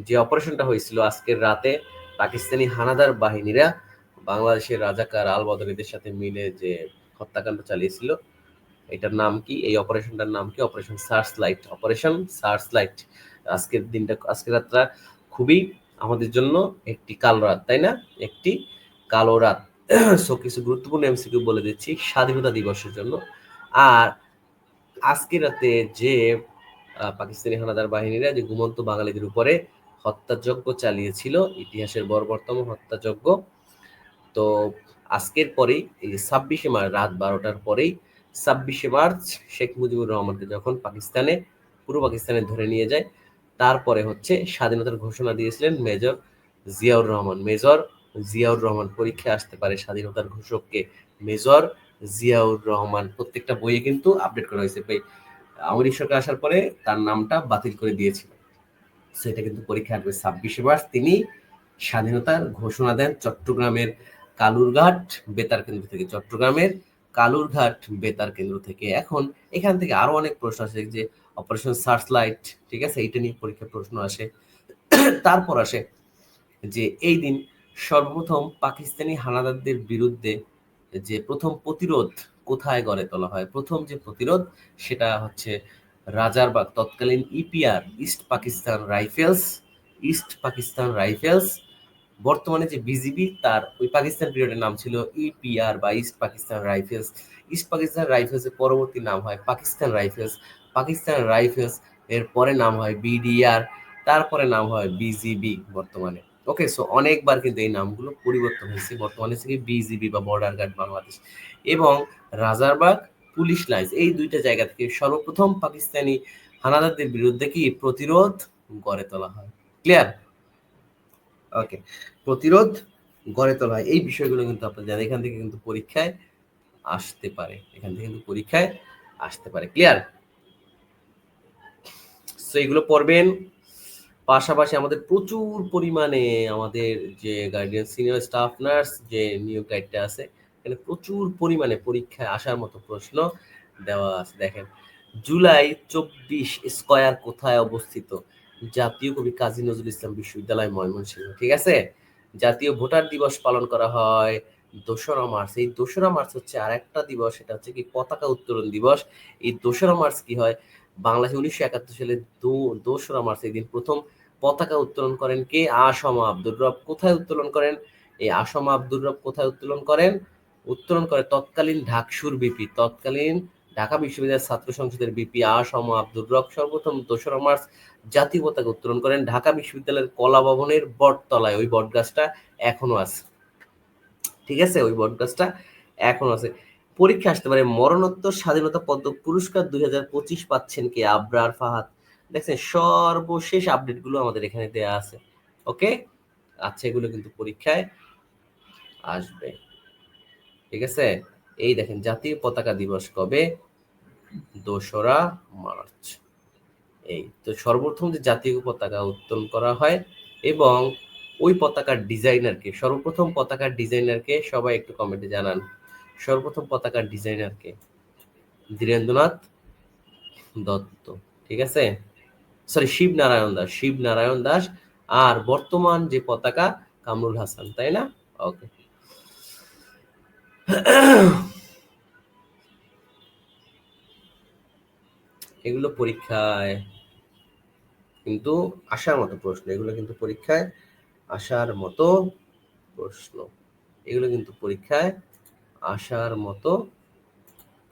যে অপারেশনটা হয়েছিল আজকের রাতে, পাকিস্তানি হানাদার বাহিনীরা বাংলাদেশের রাজাকার আল বদরিদের সাথে মিলে যে হত্যাকাণ্ড চালিয়েছিল, এটার নাম কি, এই অপারেশনটার নাম কি? Operation search light, operation search light. আজকের দিনটা, আজকের রাতটা খুবই আমাদের জন্য একটি কালো রাত, তাই না? একটি কালো রাত। সো কিছু গুরুত্বপূর্ণ এমসিকিউ বলে দিচ্ছি স্বাধীনতা দিবসের জন্য। আর আজকের রাতে যে পাকিস্তানি হানাদার বাহিনীরা যে ঘুমন্ত বাঙালিদের উপরে হত্যাযজ্ঞ চালিয়েছিল, ইতিহাসের বর্বরতম হত্যাযজ্ঞ, তো আজকের পরেই এই যে 26শে মার্চ রাত 12টার পরেই 26শে মার্চ শেখ মুজিবুর রহমানকে যখন পাকিস্তানে, পূর্ব পাকিস্তানে ধরে নিয়ে যায়, তারপরে হচ্ছে স্বাধীনতার ঘোষণা দিয়েছিলেন মেজর জিয়াউর রহমান। মেজর জিয়াউর রহমান, পরীক্ষায় আসতে পারে স্বাধীনতার ঘোষককে মেজর জিয়াউর রহমান। প্রত্যেকটা বইয়ে কিন্তু আপডেট করা হয়েছে ভাই, আওয়ামী লীগ সরকার আসার পরে তার নামটা বাতিল করে দিয়েছিল। সেটা কিন্তু পরীক্ষা আসবে 26শে মার্চ। তিনি স্বাধীনতার ঘোষণা দেন চট্টগ্রামের কালুরঘাট বেতার কেন্দ্র থেকে, চট্টগ্রামের কালুরঘাট বেতার কেন্দ্র থেকে। এখন এখান থেকে আরো অনেক প্রশ্ন আসে, যে অপারেশন সার্চ লাইট, ঠিক আছে, এইটা নিয়ে পরীক্ষার প্রশ্ন আসে। তারপর আসে যে এই দিন সর্বপ্রথম পাকিস্তানি হানাদারদের বিরুদ্ধে যে প্রথম প্রতিরোধ কোথায় গড়ে তোলা হয়? প্রথম যে প্রতিরোধ সেটা হচ্ছে রাজারবাগ, তৎকালীন ইপিআর, ইস্ট পাকিস্তান রাইফেলস, বর্তমানে যে বিজিবি, তার ওই পাকিস্তান পিরিয়ডের নাম ছিল ইপিআর বা east Pakistan rifles. East Pakistan রাইফেলসের পরবর্তী নাম হয় পাকিস্তান রাইফেলস। পাকিস্তান রাইফেলস এর পরে নাম হয় বিডিআর, তারপরে নাম হয় বিজিবি বর্তমানে। ওকে, সো অনেকবার কিন্তু এই নামগুলো পরিবর্তন হয়েছে, বর্তমানে থেকে বিজিবি বা বর্ডার গার্ড বাংলাদেশ এবং রাজারবাগ পুলিশ লাইন্স, এই দুইটা জায়গা থেকে সর্বপ্রথম পাকিস্তানি হানাদারদের বিরুদ্ধে কি প্রতিরোধ গড়ে তোলা হয়। ক্লিয়ার? ওকে, প্রতিরোধ গড়ে তোলা হয়, এই বিষয়গুলো কিন্তু আপনারা জানেন, এখান থেকে কিন্তু পরীক্ষায় আসতে পারে, এখান থেকে কিন্তু পরীক্ষায় আসতে পারে। ক্লিয়ার? সো এগুলো পড়বেন। পাশাপাশি আমাদের প্রচুর পরিমাণে আমাদের যে গার্ডিয়ান সিনিয়র স্টাফ নার্স যে নিয়োগ গাইডটা আছে, এখানে প্রচুর পরিমাণে পরীক্ষায় আসার মতো প্রশ্ন দেওয়া আছে। দেখেন, জুলাই 24 স্কয়ার কোথায় অবস্থিত? জাতীয় কবি কাজী নজরুল ইসলাম বিশ্ববিদ্যালয়, ময়মনসিংহ, ঠিক আছে? জাতীয় ভোটার দিবস পালন করা হয় 2রা মার্চ। এই 2রা মার্চ হচ্ছে আর একটা দিবস, সেটা হচ্ছে কি পতাকা উত্তোলন দিবস। এই 2রা মার্চ কি হয়, বাংলাদেশে 1971 সালে 2রা মার্চ এই দিন প্রথম পতাকা উত্তোলন করেন কে? আসম আব্দুর রব। কোথায় উত্তোলন করেন? এই আসম আব্দুর রব কোথায় উত্তোলন করেন? উত্তোলন করে তৎকালীন ঢাকসুর বিপি, তৎকালীন ঢাকা বিশ্ববিদ্যালয়ের ছাত্র সংসদের বিপি আসম আব্দুর রব সর্বপ্রথম 2রা মার্চ জাতীয় পতাকা উত্তোলন করেন ঢাকা বিশ্ববিদ্যালয়ের কলা ভবনের বটতলায়। ওই বট গাছটা এখনো আছে, ঠিক আছে? ওই বট গাছটা এখনো আছে। পরীক্ষা আসতে পারে মরণোত্তর স্বাধীনতা পদক পুরস্কার 2025 পাচ্ছেন কে? আবরার ফাহাদ। দেখছেন, সর্বশেষ আপডেট গুলো আমাদের এখানে দেয়া আছে। ওকে, আচ্ছা, এগুলো কিন্তু পরীক্ষায় আসবে, ঠিক আছে? এই দেখেন, জাতীয় পতাকা দিবস কবে? 2রা মার্চ। এই তো সর্বপ্রথম যে জাতীয় পতাকা উত্তোলন করা হয়, এবং ওই পতাকার ডিজাইনারকে, সর্বপ্রথম পতাকার ডিজাইনারকে সবাই একটু কমেন্টে জানান। সর্বপ্রথম পতাকার ডিজাইনারকে? ধীরেন্দ্রনাথ দত্ত, ঠিক আছে? সরি, শিবনারায়ণ দাস, শিবনারায়ণ দাস। আর বর্তমান যে পতাকা, কামরুল হাসান, তাই না? ওকে। এগুলো পরীক্ষায় কিন্তু আসার মতো প্রশ্ন, এগুলো কিন্তু পরীক্ষায় আসার মতো প্রশ্ন, এগুলো কিন্তু পরীক্ষায় আসার মতো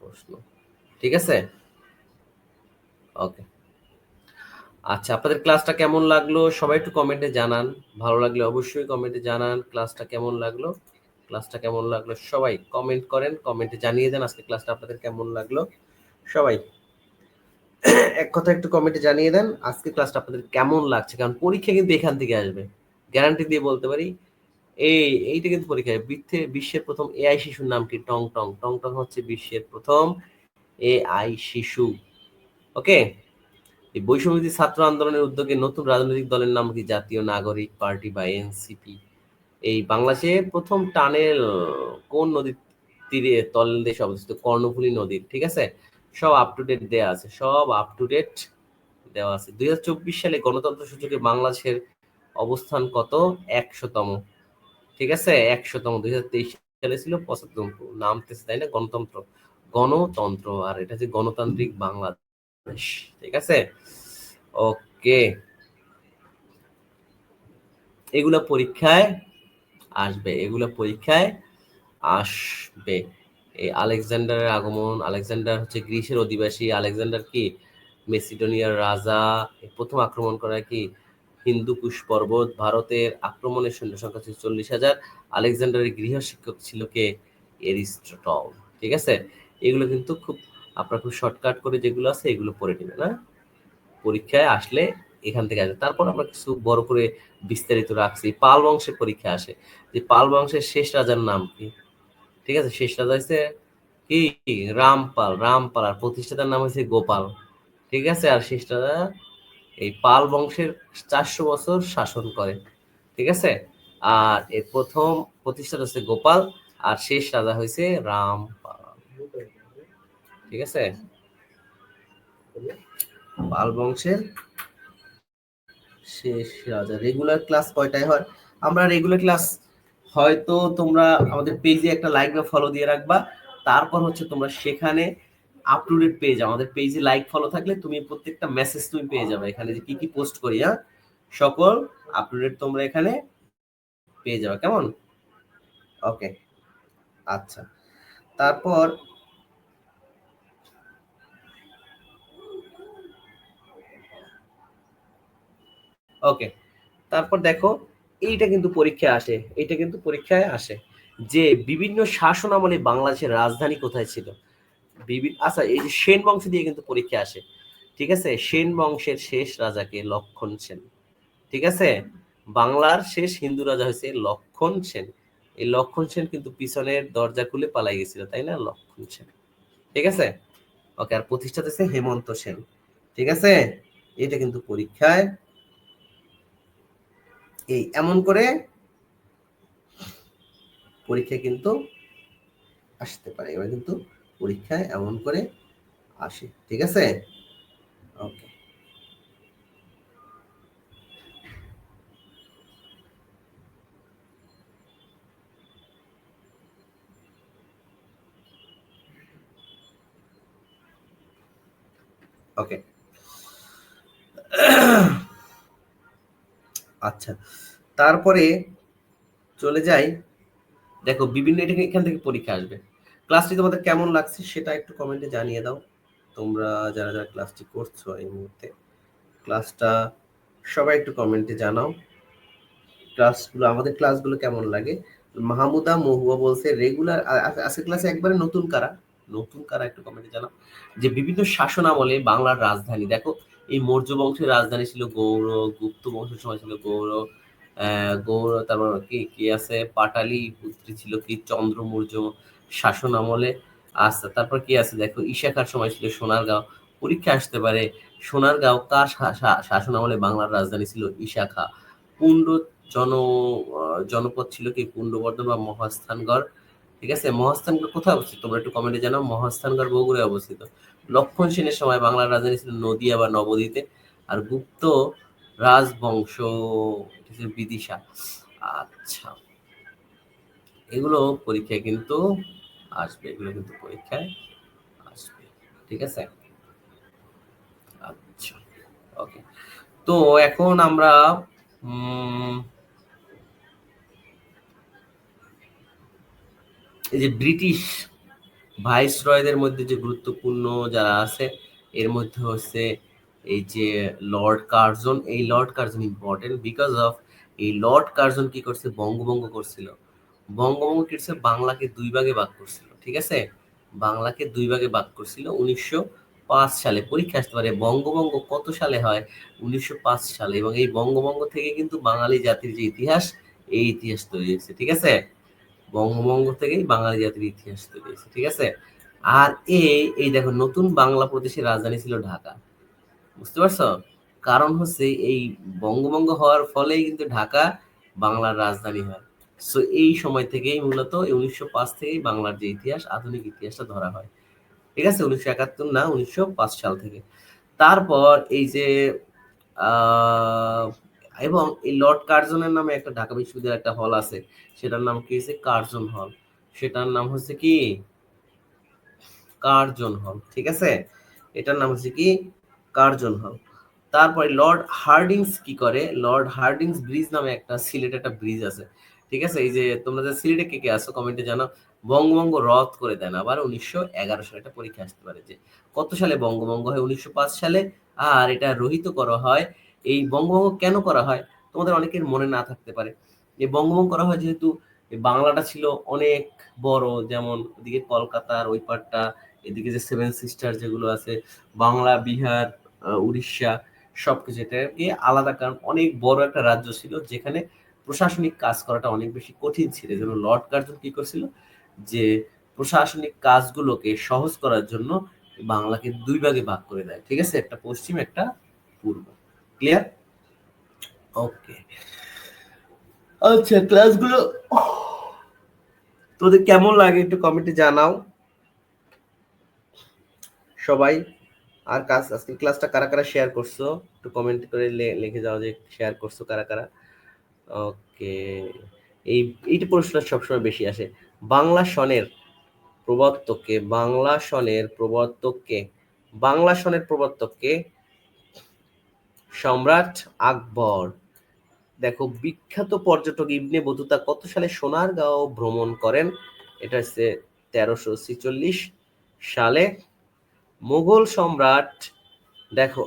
প্রশ্ন। ঠিক আছে, ওকে। আচ্ছা, আপনাদের ক্লাসটা কেমন লাগলো সবাই একটু কমেন্টে জানান। ভালো লাগলে অবশ্যই কমেন্টে জানান ক্লাসটা কেমন লাগলো। ক্লাসটা কেমন লাগলো সবাই কমেন্ট করেন, কমেন্টে জানিয়ে দেন আজকে ক্লাসটা আপনাদের কেমন লাগলো। সবাই এক কথা একটু কমেন্টে জানিয়ে দেন আজকে ক্লাসটা আপনাদের কেমন লাগছে, কারণ পরীক্ষা কিন্তু এখান থেকে আসবে, গ্যারান্টি দিয়ে বলতে পারি। এইটা কিন্তু পরীক্ষায় বিশ্বের প্রথম এআই শিশুর নাম কি? টং টং। টং টং হচ্ছে বিশ্বের প্রথম এআই শিশু। ওকে। এই বৈষম্যবিরোধী ছাত্র আন্দোলনের উদ্যোগে নতুন রাজনৈতিক দলের নাম কি? জাতীয় নাগরিক পার্টি বা এনসিপি। এই বাংলাদেশে প্রথম টানেল কোন নদীর তীরে তলদেশে অবস্থিত? কর্ণফুলী নদীর। ঠিক আছে, সব আপ টু ডেট দেওয়া আছে, সব আপ টু ডেট দেওয়া আছে। 2024 সালে গণতন্ত্র সূচকে বাংলাদেশের অবস্থান কত? 100তম। ঠিক আছে, 100তম। 2023 সালে ছিল 75। নামতেছে তাই না? গণতন্ত্র, গণতন্ত্র, আর এটা যে গণতান্ত্রিক বাংলাদেশ। ঠিক আছে, ওকে। এগুলা পরীক্ষায় আসবে, এগুলা পরীক্ষায় আসবে। এই আলেকজান্ডারের আগমন, আলেকজান্ডার হচ্ছে গ্রিসের অধিবাসী। আলেকজান্ডার কি? মেসিডোনিয়ার রাজা। প্রথম আক্রমণ করা কি? হিন্দুকুশ পর্বত। ভারতের আক্রমণের সৈন্য সংখ্যা ছিল 40,000। আলেকজান্ডারের গৃহ শিক্ষক ছিল কে? এরিস্টটল। ঠিক আছে, এগুলো কিন্তু খুব আপনার খুব শর্টকাট করে যেগুলো আছে এগুলো পড়ে নেবেন না, পরীক্ষায় আসলে এখান থেকে আসবে। তারপর আমরা কিছু বড় করে বিস্তারিত রাখছি। পাল বংশের পরীক্ষা আসে যে পাল বংশের শেষ রাজার নাম কি? ঠিক আছে, শেষ রাজা হয়েছে কি? রামপাল। রামপাল, আর প্রতিষ্ঠাতার নাম হয়েছে গোপাল। ঠিক আছে, আর শেষ রাজা এই পাল বংশের 400 বছর শাসন করে। ঠিক আছে, আর এর প্রথম প্রতিষ্ঠাতা হচ্ছে গোপাল, আর শেষ রাজা হয়েছে রামপাল। ঠিক আছে, পাল বংশের শেষ রাজা। রেগুলার ক্লাস কয়টায় হয়? আমরা রেগুলার ক্লাস হয়তো তোমরা আমাদের পেজে একটা লাইক বা ফলো দিয়ে রাখবা, তারপর হচ্ছে তোমরা সেখানে আপ টু ডেট পেয়ে যাও। আমাদের পেজে লাইক ফলো থাকলে তুমি প্রত্যেকটা মেসেজ তুমি পেয়ে যাবে, এখানে যে কি কি পোস্ট করি, হ্যাঁ, সকল আপ টু ডেট তোমরা এখানে পেয়ে যাবে। কেমন? ওকে, আচ্ছা। তারপর ওকে, তারপর দেখো, এইটা কিন্তু পরীক্ষায় আসে, এটা কিন্তু পরীক্ষায় আসে যে বিভিন্ন শাসন আমলে বাংলাদেশের রাজধানী কোথায় ছিল? আচ্ছা, এই যে সেন বংশ দিয়ে কিন্তু পরীক্ষা আসে। ঠিক আছে, সেন বংশের শেষ রাজাকে? লক্ষণ সেন। ঠিক আছে, বাংলার শেষ হিন্দু রাজা হয়েছে লক্ষণ সেন। এই লক্ষণ সেন কিন্তু পিছনের দরজা খুলে পালাই গেছিল, তাই না? লক্ষণ সেন। ঠিক আছে, ওকে। আর প্রতিষ্ঠাতা হচ্ছে হেমন্ত সেন। ঠিক আছে, এটা কিন্তু পরীক্ষায় এই এমন করে পরীক্ষায় কিন্তু আসতে পারে, এবার কিন্তু পরীক্ষায় এমন করে আসে। ঠিক আছে, ওকে, ওকে। আচ্ছা, তারপরে চলে যাই। দেখো বিভিন্ন এটা এখান থেকে পরীক্ষা আসবে। ক্লাসটি তোমাদের কেমন লাগছে সেটা একটু কমেন্টে জানিয়ে দাও। তোমরা যারা যারা ক্লাসটি করছো এই মুহূর্তে, ক্লাসটা সবাই একটু কমেন্টে জানাও ক্লাসগুলো, আমাদের ক্লাসগুলো কেমন লাগে। মাহমুদা মহুয়া বলছে রেগুলার। আজকে ক্লাসে একবারে নতুন কারা, নতুন কারা একটু কমেন্টে জানাও। যে বিভিন্ন শাসন আমলে বাংলার রাজধানী, দেখো এই মৌর্য বংশের রাজধানী ছিল গৌড়, গুপ্ত বংশের সময় ছিল গৌড়, গৌড়, তারপর কি কি আছে, পাটালি পুত্রী ছিল কি চন্দ্র মৌর্য শাসন আমলে। আচ্ছা, তারপর কি আছে দেখো, ঈশাখার সময় ছিল সোনারগাঁও। পরীক্ষা আসতে পারে সোনারগাঁও কার শাসন আমলে বাংলার রাজধানী ছিল? ঈশাখা। পুণ্ড জন জনপদ ছিল কি? পুণ্ডবর্ধন বা মহাস্থানগড়। ঠিক আছে, মহাস্থানগড় কোথায় অবস্থিত তোমরা একটু কমেন্টে জানাও। মহাস্থানগড় বগুড়ায় অবস্থিত। লক্ষণ সেনের সময় বাংলার রাজধানী ছিল নদিয়া বা নবদ্বীপে। আর গুপ্ত রাজবংশ বিদিশা। আচ্ছা, এগুলো পরীক্ষায় কিন্তু আসবে, এগুলো কিন্তু পরীক্ষায় আসবে। ঠিক আছে, ওকে, তো এখন আমরা উম, এই যে ব্রিটিশ ভাইসরয়দের মধ্যে যে গুরুত্বপূর্ণ যারা আছে, এর মধ্যে হচ্ছে এই যে লর্ড কার্জন। এই Lord Curzon important because of এই লর্ড কার্জন কি করছে, বঙ্গভঙ্গ করছিল। বঙ্গভঙ্গ কি করছে, বাংলাকে দুই ভাগে ভাগ করছিল, ঠিক আছে? বাংলাকে দুই ভাগে ভাগ করছিল 1905 সালে। পরীক্ষা আসতে পারে বঙ্গভঙ্গ কত সালে হয়, 1905 সালে। এবং এই বঙ্গভঙ্গ থেকে কিন্তু বাঙালি জাতির যে ইতিহাস, এই ইতিহাস তৈরি হয়েছে, ঠিক আছে? বঙ্গভঙ্গ থেকেই বাঙালি জাতির ইতিহাস তৈরি হয়েছে, ঠিক আছে? আর এই দেখো, নতুন বাংলা প্রদেশের রাজধানী ছিল ঢাকা। বুঝতে পারছো? কারণ হচ্ছে এই বঙ্গভঙ্গ হওয়ার ফলেই কিন্তু ঢাকা বাংলার রাজধানী হয়। সো এই সময় থেকেই মূলত এই 1905 থেকেই বাংলার যে ইতিহাস, আধুনিক ইতিহাসটা ধরা হয়, ঠিক আছে? 1971 না, 1905 সাল থেকে। তারপর এই যে আহ, এবং এই লর্ড কার্জনের নামে একটা ঢাকা বিশ্ববিদ্যালয়ের একটা হল আছে, সেটার নাম কি হচ্ছে, কার্জন হল। সেটার নাম হচ্ছে কি, কার্জন হল, ঠিক আছে? এটার নাম হচ্ছে কি, কার্জন হল। তারপরে লর্ড হার্ডিংস কি করে, লর্ড হার্ডিংস ব্রিজ নামে একটা সিলেটে একটা ব্রিজ আছে, ঠিক আছে? এই যে তোমরা যে সিলেটে কে কে আসো কমেন্টে জানাও। বঙ্গভঙ্গ রদ করে দেন আবার 1911 সালে। এটা পরীক্ষা আসতে পারে যে কত সালে বঙ্গভঙ্গ হয়, 1905 সালে। আর এটা রহিত করা হয়, এই বঙ্গভঙ্গ কেন করা হয় তোমাদের অনেকের মনে না থাকতে পারে। এই বঙ্গভঙ্গ করা হয় যেহেতু এই বাংলাটা ছিল অনেক বড়, যেমন ওদিকে কলকাতার ওই পারটা, এদিকে যে সেভেন সিস্টার যেগুলো আছে, বাংলা, বিহার, উড়িষ্যা, সবকিছু এটাকে আলাদা, কারণ অনেক বড় একটা রাজ্য ছিল যেখানে প্রশাসনিক কাজ করাটা অনেক বেশি কঠিন ছিল। যেন লর্ড কার্জন কি করছিল, যে প্রশাসনিক কাজগুলোকে সহজ করার জন্য বাংলাকে দুই ভাগে ভাগ করে দেয়, ঠিক আছে? একটা পশ্চিম, একটা পূর্ব। ক্লিয়ার? ওকে, আচ্ছা, ক্লাসগুলো তোদের কেমন লাগে একটু কমেন্টে জানাও সবাই। আর কাজ আজকে ক্লাসটা কারা কারা শেয়ার করছো একটু কমেন্ট করে লিখে যাও যে শেয়ার করছো কারা কারা। ওকে, এই এইটা প্রশ্ন সবসময় বেশি আসে। বাংলা সনের প্রবর্তককে, বাংলা সনের প্রবর্তককে, বাংলা সনের প্রবর্তককে? সম্রাট আকবর। দেখো, বিখ্যাত পর্যটক ইবনে বতুতা কত সালে সোনারগাঁও ভ্রমণ করেন? এটা হচ্ছে 1346 সালে। মুঘল সম্রাট, দেখো,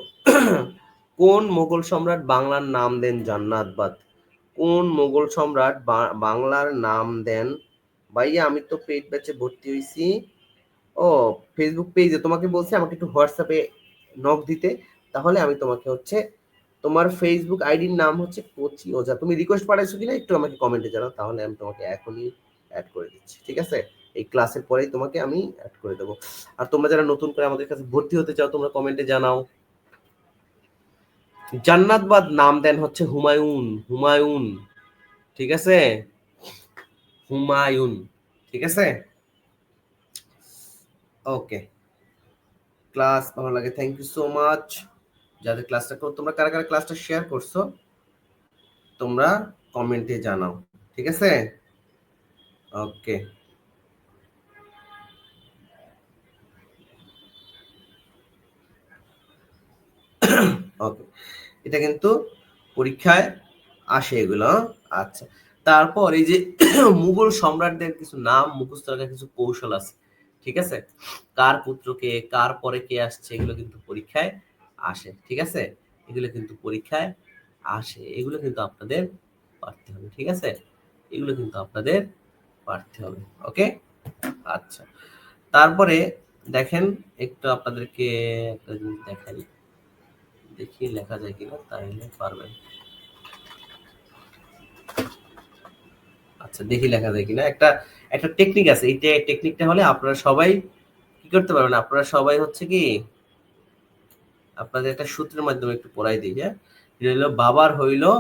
কোন মুঘল সম্রাট বাংলার নাম দেন জান্নাতবাদ? কোন মুঘল সম্রাট বাংলার নাম দেন? ভাইয়া আমি তো পেইড ব্যাচে ভর্তি হয়েছি। ও, ফেসবুক পেজে তোমাকে বলছি আমাকে একটু হোয়াটসঅ্যাপে নক দিতে, তাহলে আমি তোমাকে হচ্ছে, তোমার ফেসবুক আইডির নাম হচ্ছে কোচি ওঝা। তুমি রিকোয়েস্ট পাঠাইছো কিনা একটু আমাকে কমেন্টে জানাও, তাহলে আমি তোমাকে এখনই অ্যাড করে দিচ্ছি, ঠিক আছে? এই ক্লাসের পরেই তোমাকে আমি অ্যাড করে দেবো। আর তোমরা যারা নতুন করে আমাদের কাছে ভর্তি হতে চাও তোমরা কমেন্টে জানাও। জান্নাতবাদ নাম দেন হচ্ছে হুমায়ুন, হুমায়ুন, ঠিক আছে? হুমায়ুন, ঠিক আছে? ওকে, ক্লাস ভালো লাগে, থ্যাংক ইউ সো মাচ। যাদের ক্লাসটা করো, তোমরা কারা কারা ক্লাসটা শেয়ার করছো তোমরা কমেন্টে জানাও, ঠিক আছে? ওকে, ওকে, এটা কিন্তু পরীক্ষায় আসে এগুলো, হ্যাঁ? আচ্ছা, তারপর এই যে মুঘল সম্রাটদের কিছু নাম মুখস্থ রাখার কিছু কৌশল আছে, ঠিক আছে? কার পুত্রকে, কার পরে কে আসছে, এগুলো কিন্তু পরীক্ষায় আসে, ঠিক আছে? এগুলো কিন্তু পরীক্ষায় আসে, এগুলো কিন্তু আপনাদের পারতে হবে, ঠিক আছে? এগুলো কিন্তু আপনাদের পারতে হবে। ওকে, আচ্ছা, তারপরে দেখেন, একটু আপনাদেরকে একটা জিনিস দেখাই, দেখি লেখা যায় কিনা, তাইলে পারবেন। আচ্ছা, দেখি লেখা যায় কিনা। একটা একটা টেকনিক আছে, এই টেকনিকটা হলে আপনারা সবাই কি করতে পারবেন, আপনারা সবাই হচ্ছে কি, আপনাদের একটা সূত্রের মাধ্যমে একটু পড়াই দিই, হ্যাঁ? এটা হইলো বাবার হইলো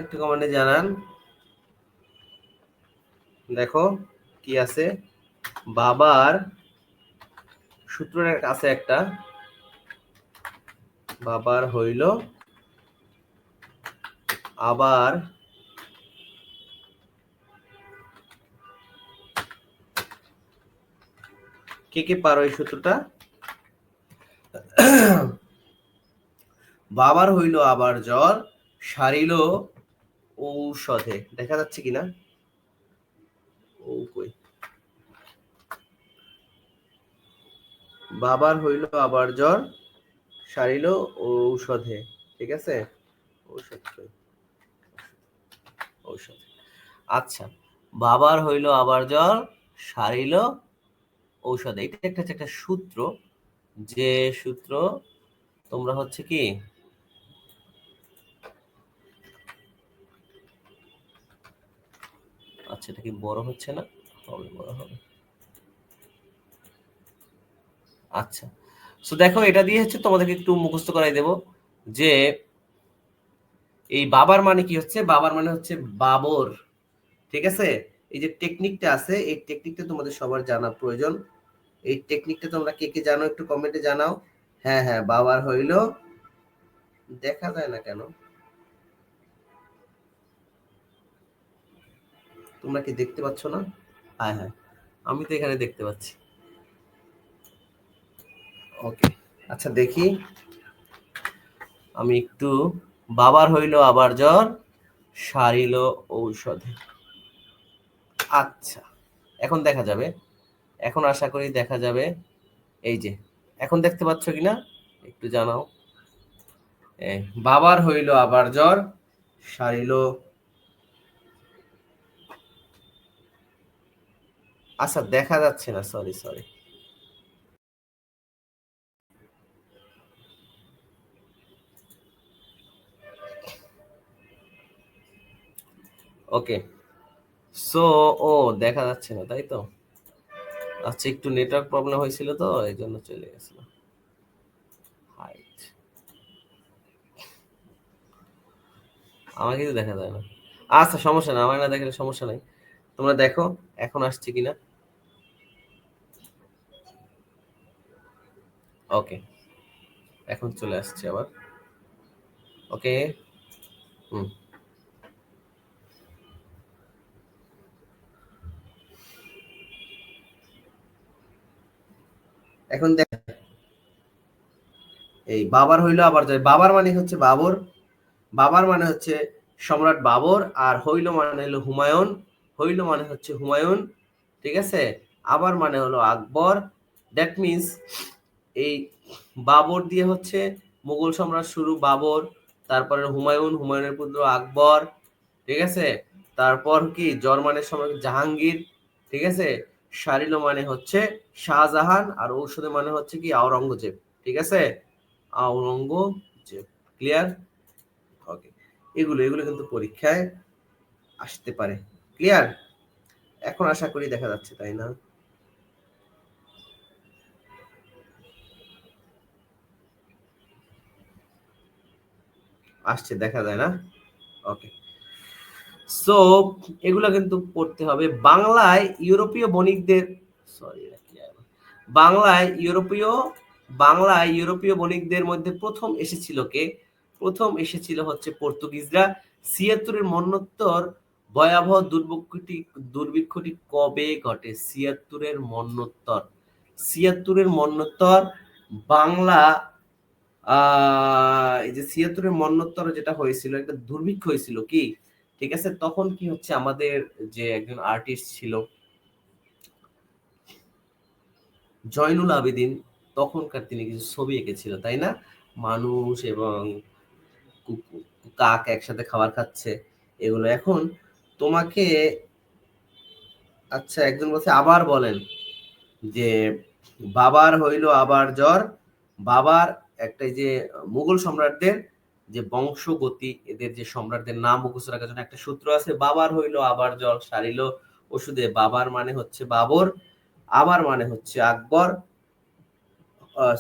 একটু কমেন্টে জানান। দেখো কি আছে, বাবার সূত্রের কাছে একটা, বাবার হইল আবার কে পারো এই সূত্রটা? বাবার হইল আবার জ্বর, সারিল ঔষধে। দেখা যাচ্ছে কিনা? ও কই, বাবার হইল আবার জ্বর, সারিল ঔষধে। ঠিক আছে, ঔষধ কই, ঔষধ। আচ্ছা, বাবার হইল আবার জ্বর, সারিল ঔষধে। এটা একটা সূত্র, যে সূত্র তোমরা হচ্ছে কি আচ্ছা, এটা কি বড় হচ্ছে না? হবে, বড় হবে। আচ্ছা, সো দেখো এটা দিয়ে হচ্ছে তোমাদেরকে একটু মুখস্থ করাই দেব, যে এই বাবার মানে কি হচ্ছে, বাবার মানে হচ্ছে বাবর। ঠিক আছে, এই যে টেকনিকটা আছে, এই টেকনিকটা তোমাদের সবার জানা প্রয়োজন। এই টেকনিকটা তোমরা কে জানো একটু কমেন্টে জানাও। হ্যাঁ হ্যাঁ, বাবার হইল, দেখা যায় না কেন? তোমরা কি দেখতে পাচ্ছ না? হ্যাঁ হ্যাঁ, আমি তো এখানে দেখতে পাচ্ছি। ওকে, আচ্ছা দেখি আমি একটু, বাবার হইল আবার জ্বর, সারিল ঔষধে। আচ্ছা, এখন দেখা যাবে, এখন আশা করি দেখা যাবে। এই যে এখন দেখতে পাচ্ছ কিনা একটু জানাও। বাবার হইল আবার জ্বর, সারিল, আচ্ছা দেখা যাচ্ছে না, সরি সরি। ওকে, সো ও দেখা যাচ্ছে না তাই তো? আচ্ছা, একটু নেটওয়ার্ক প্রবলেম হয়েছিল তো এই জন্য চলে গেছিল। হাইট, আমার কিন্তু দেখা যায় না। আচ্ছা সমস্যা না, আমার না দেখলে সমস্যা নাই। তোমরা দেখো এখন আসছে কিনা। ওকে, এখন চলে আসছে আবার। ওকে, হুম, এখন দেখ, এই বাবার হইলো আবার যায়, বাবার মানে হচ্ছে বাবর, বাবার মানে হচ্ছে সম্রাট বাবর, আর হইল মানে হলো হুমায়ুন, হইল মানে হচ্ছে হুমায়ুন। ঠিক আছে, আবার মানে হলো আকবর। দ্যাট মিনস এই বাবর দিয়ে হচ্ছে মুঘল সম্রাট শুরু, বাবর, তারপরে হুমায়ুন, হুমায়ুনের পুত্র আকবর। ঠিক আছে, তারপর কি জর্মানের সম্রাট জাহাঙ্গীর। ঠিক আছে, সারিল মানে হচ্ছে শাহজাহান, আর ঔষধে মানে হচ্ছে কি আওরঙ্গজেব। ঠিক আছে, আওরঙ্গজেব। ক্লিয়ার? ওকে, এগুলো এগুলো কিন্তু পরীক্ষায় আসতে পারে। ক্লিয়ার? এখন আশা করি দেখা যাচ্ছে তাই না? আসছে, দেখা যায় না? ওকে, সো এগুলো কিন্তু পড়তে হবে। বাংলায় ইউরোপীয় বণিকদের, সরি, বাংলায় ইউরোপীয়, বাংলায় ইউরোপীয় বণিকদের মধ্যে প্রথম এসেছিল কে? প্রথম এসেছিল হচ্ছে পর্তুগিজরা। ছিয়াত্তরের মন্বন্তর ভয়াবহ দুর্ভিক্ষটি কবে ঘটে? ছিয়াত্তরের মন্বন্তর, ছিয়াত্তরের মন্বন্তর বাংলা, এই যে ছিয়াত্তরের মন্বন্তরে যেটা হয়েছিল, একটা দুর্ভিক্ষ হয়েছিল কি? ঠিক আছে, তখন কি হচ্ছে, আমাদের যে একজন আর্টিস্ট ছিল জয়নুল আবেদিন, তখনকার তিনি কিছু ছবি এঁকেছিল তাই না? মানুষ এবং কাক একসাথে খাবার খাচ্ছে, এগুলো। এখন তোমাকে, আচ্ছা একজন বলছে আবার বলেন, যে বাবার হইল আবার জ্বর, বাবার একটা যে মুঘল সম্রাটদের যে বংশগতি, এদের যে সম্রাটদের নাম মুখস্থ রাখার জন্য একটা সূত্র আছে, বাবার হইল আবার জ্বর, সারিল ওষুধে। বাবার মানে হচ্ছে বাবর, আবার মানে হচ্ছে আকবর,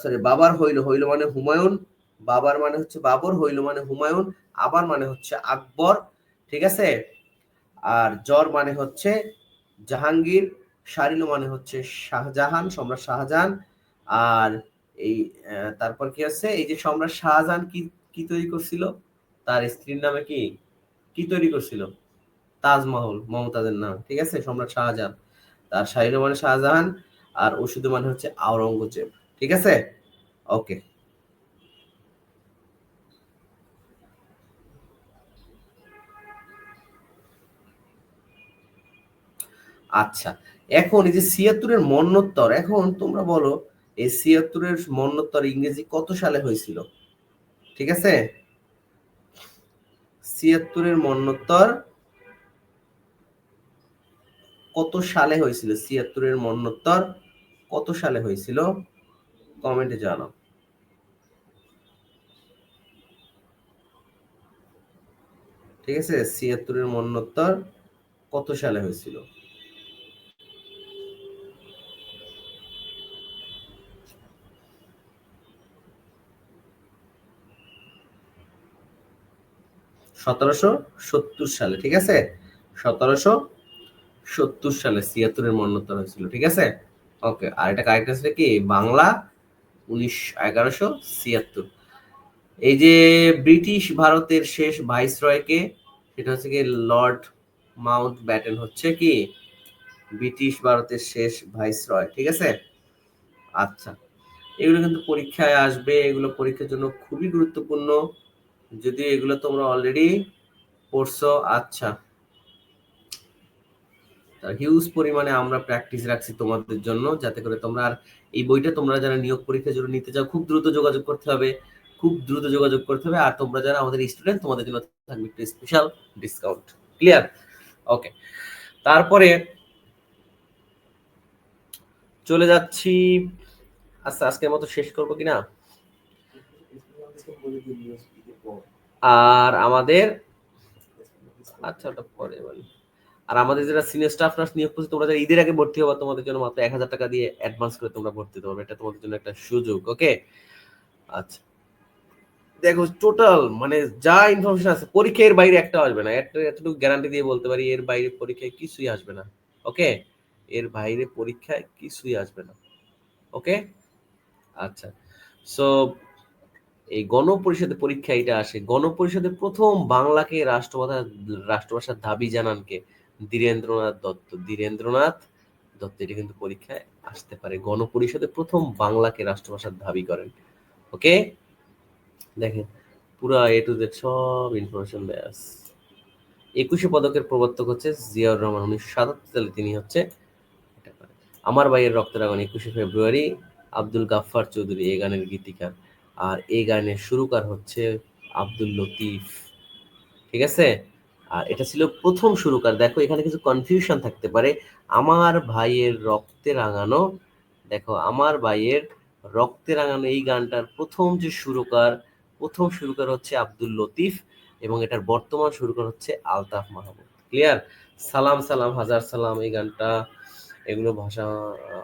সরি, বাবার হইল, হইল মানে হুমায়ুন, বাবার মানে হচ্ছে বাবর, হইল মানে হুমায়ুন, আবার মানে হচ্ছে আকবর। ঠিক আছে। আর জ্বর মানে হচ্ছে জাহাঙ্গীর, শারিলু মানে হচ্ছে শাহজাহান, সম্রাট শাহজাহান। আর এই তারপর কি আছে, এই যে সম্রাট শাহজাহান কি কি তৈরি করছিল, তার স্ত্রীর নামে কি কি তৈরি করছিল, তাজমহল, মমতাজের নাম, ঠিক আছে, সম্রাট শাহজাহান। তার শাহিনু মানে শাহজাহান, আর ওষুধ মানে হচ্ছে আওরঙ্গজেব, ঠিক আছে। ওকে, আচ্ছা। এখন এই যে ৭৬-এর মন্বন্তর, এখন তোমরা বলো এই ৭৬-এর মন্বন্তর ইংরেজি কত সালে হয়েছিল? ঠিক আছে, ৭৬-এর মন্বন্তর কত সালে হয়েছিল? ৭৬-এর মন্বন্তর কত সালে হয়েছিল? কমেন্টে জানাও। ঠিক আছে, ৭৬-এর মন্বন্তর কত সালে হয়েছিল? ১৭৭০ সালে, ঠিক আছে, ১৭৭০ সালে ৭৬-এর মন্বন্তর হয়েছিল, ঠিক আছে। ওকে, আর এটা কারেক্ট আছে কি বাংলা ১১৭৬। এই যে ব্রিটিশ ভারতের শেষ ভাইসরয়কে, সেটা হচ্ছে কি লর্ড মাউন্ট ব্যাটেন হচ্ছে কি ব্রিটিশ ভারতের শেষ ভাইসরয়, ঠিক আছে। আচ্ছা, এগুলো কিন্তু পরীক্ষায় আসবে, এগুলো পরীক্ষার জন্য খুবই গুরুত্বপূর্ণ, যদি এগুলো তোমরা অলরেডি পড়ছো। আচ্ছা, হিউজ পরিমাণে আমরা প্র্যাকটিস রাখছি তোমাদের জন্য, যাতে করে তোমরা আর এই বইটা তোমরা যারা নিয়োগ পরীক্ষার জন্য নিতে চাও খুব দ্রুত যোগাযোগ করতে হবে, খুব দ্রুত যোগাযোগ করতে হবে। আর তোমরা যারা আমাদের স্টুডেন্ট, তোমাদের জন্য থাকবে একটু স্পেশাল ডিসকাউন্ট। ক্লিয়ার? ওকে, তারপরে চলে যাচ্ছি। আচ্ছা, আজকের মতো শেষ করবো কিনা। আর আমাদের, আচ্ছা ওটা পরে বলি। আর আমাদের যারা সিনিয়র স্টাফ নার্স নিয়োগ করছে, তোমরা যারা ঈদের আগে ভর্তি হবা, তোমাদের জন্য মাত্র ১,০০০ টাকা দিয়ে অ্যাডভান্স করে তোমরা ভর্তি হতে পারবে, এটা তোমাদের জন্য একটা সুযোগ। ওকে, আচ্ছা, দেখো টোটাল মানে যা ইনফরমেশন আছে পরীক্ষার বাইরে একটা আসবে না, এতটুকু গ্যারান্টি দিয়ে বলতে পারি, এর বাইরে পরীক্ষায় কিছুই আসবে না। ওকে, এর বাইরে পরীক্ষায় কিছুই আসবে না। ওকে, আচ্ছা। সো এই গণপরিষদের পরীক্ষা এটা আসে, গণপরিষদের প্রথম বাংলাকে রাষ্ট্রভাষার দাবি জানান কে? ধীরেন্দ্রনাথ দত্ত। ধীরেন্দ্রনাথ দত্ত, এটা কিন্তু পরীক্ষায় আসতে পারে, গণপরিষদে প্রথম বাংলাকে রাষ্ট্রভাষার দাবি করেন। ওকে, দেখেন পুরা এ টু জেড সব ইনফরমেশন দেয়া আছে। ২১শে পদকের প্রবর্তক হচ্ছে জিয়াউর রহমান, ১৯৭৭ সালে তিনি হচ্ছে এটা করেন। আমার ভাইয়ের রক্তের আগুন ২১শে ফেব্রুয়ারি, আব্দুল গাফফার চৌধুরী এই গানের গীতিকার। আর এই গানের সুরকার হচ্ছে আব্দুল লতিফ, ঠিক আছে। আর এটা ছিল প্রথম সুরকার। দেখো এখানে কিছু কনফিউশন থাকতে পারে। আমার ভাইয়ের রক্তে রাঙানো, দেখো আমার ভাইয়ের রক্তে রাঙানো এই গানটার প্রথম সুরকার হচ্ছে আব্দুল লতিফ, এবং এটার বর্তমান সুরকার হচ্ছে আলতাফ মাহমুদ। ক্লিয়ার? সালাম সালাম হাজার সালাম এই গানটা, এগুলো ভাষা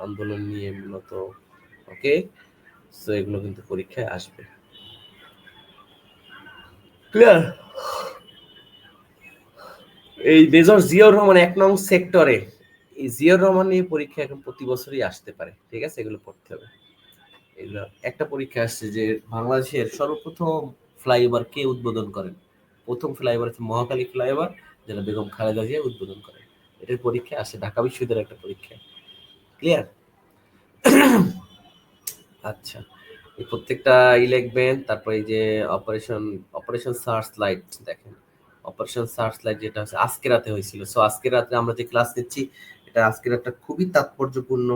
আন্দোলন নিয়ে মূলত। ওকে, সো এগুলো কিন্তু পরীক্ষায় আসবে। ক্লিয়ার? এই মেজর জিয়াউর রহমান ১ নং সেক্টরে, এই জিয়াউর রহমান নিয়ে পরীক্ষা এখন প্রতি বছরই আসতে পারে, ঠিক আছে, এগুলো পড়তে হবে। এগুলো একটা পরীক্ষা আসছে যে বাংলাদেশের সর্বপ্রথম ফ্লাইওভার কে উদ্বোধন করেন? প্রথম ফ্লাইওভার হচ্ছে মহাখালী ফ্লাইওভার, যেটা বেগম খালেদা জিয়া উদ্বোধন করেন। এটার পরীক্ষা আসে ঢাকা বিশ্ববিদ্যালয়ের একটা পরীক্ষা। ক্লিয়ার? আচ্ছা, এই প্রত্যেকটা লিখবেন। তারপর এই যে অপারেশন অপারেশন সার্চ লাইট, দেখেন অপারেশন সার্চ লাইট যেটা হচ্ছে আজকে রাতে হয়েছিল। সো আজকের রাতে আমরা যে ক্লাস নিচ্ছি, এটা আজকের রাতটা খুবই তাৎপর্যপূর্ণ।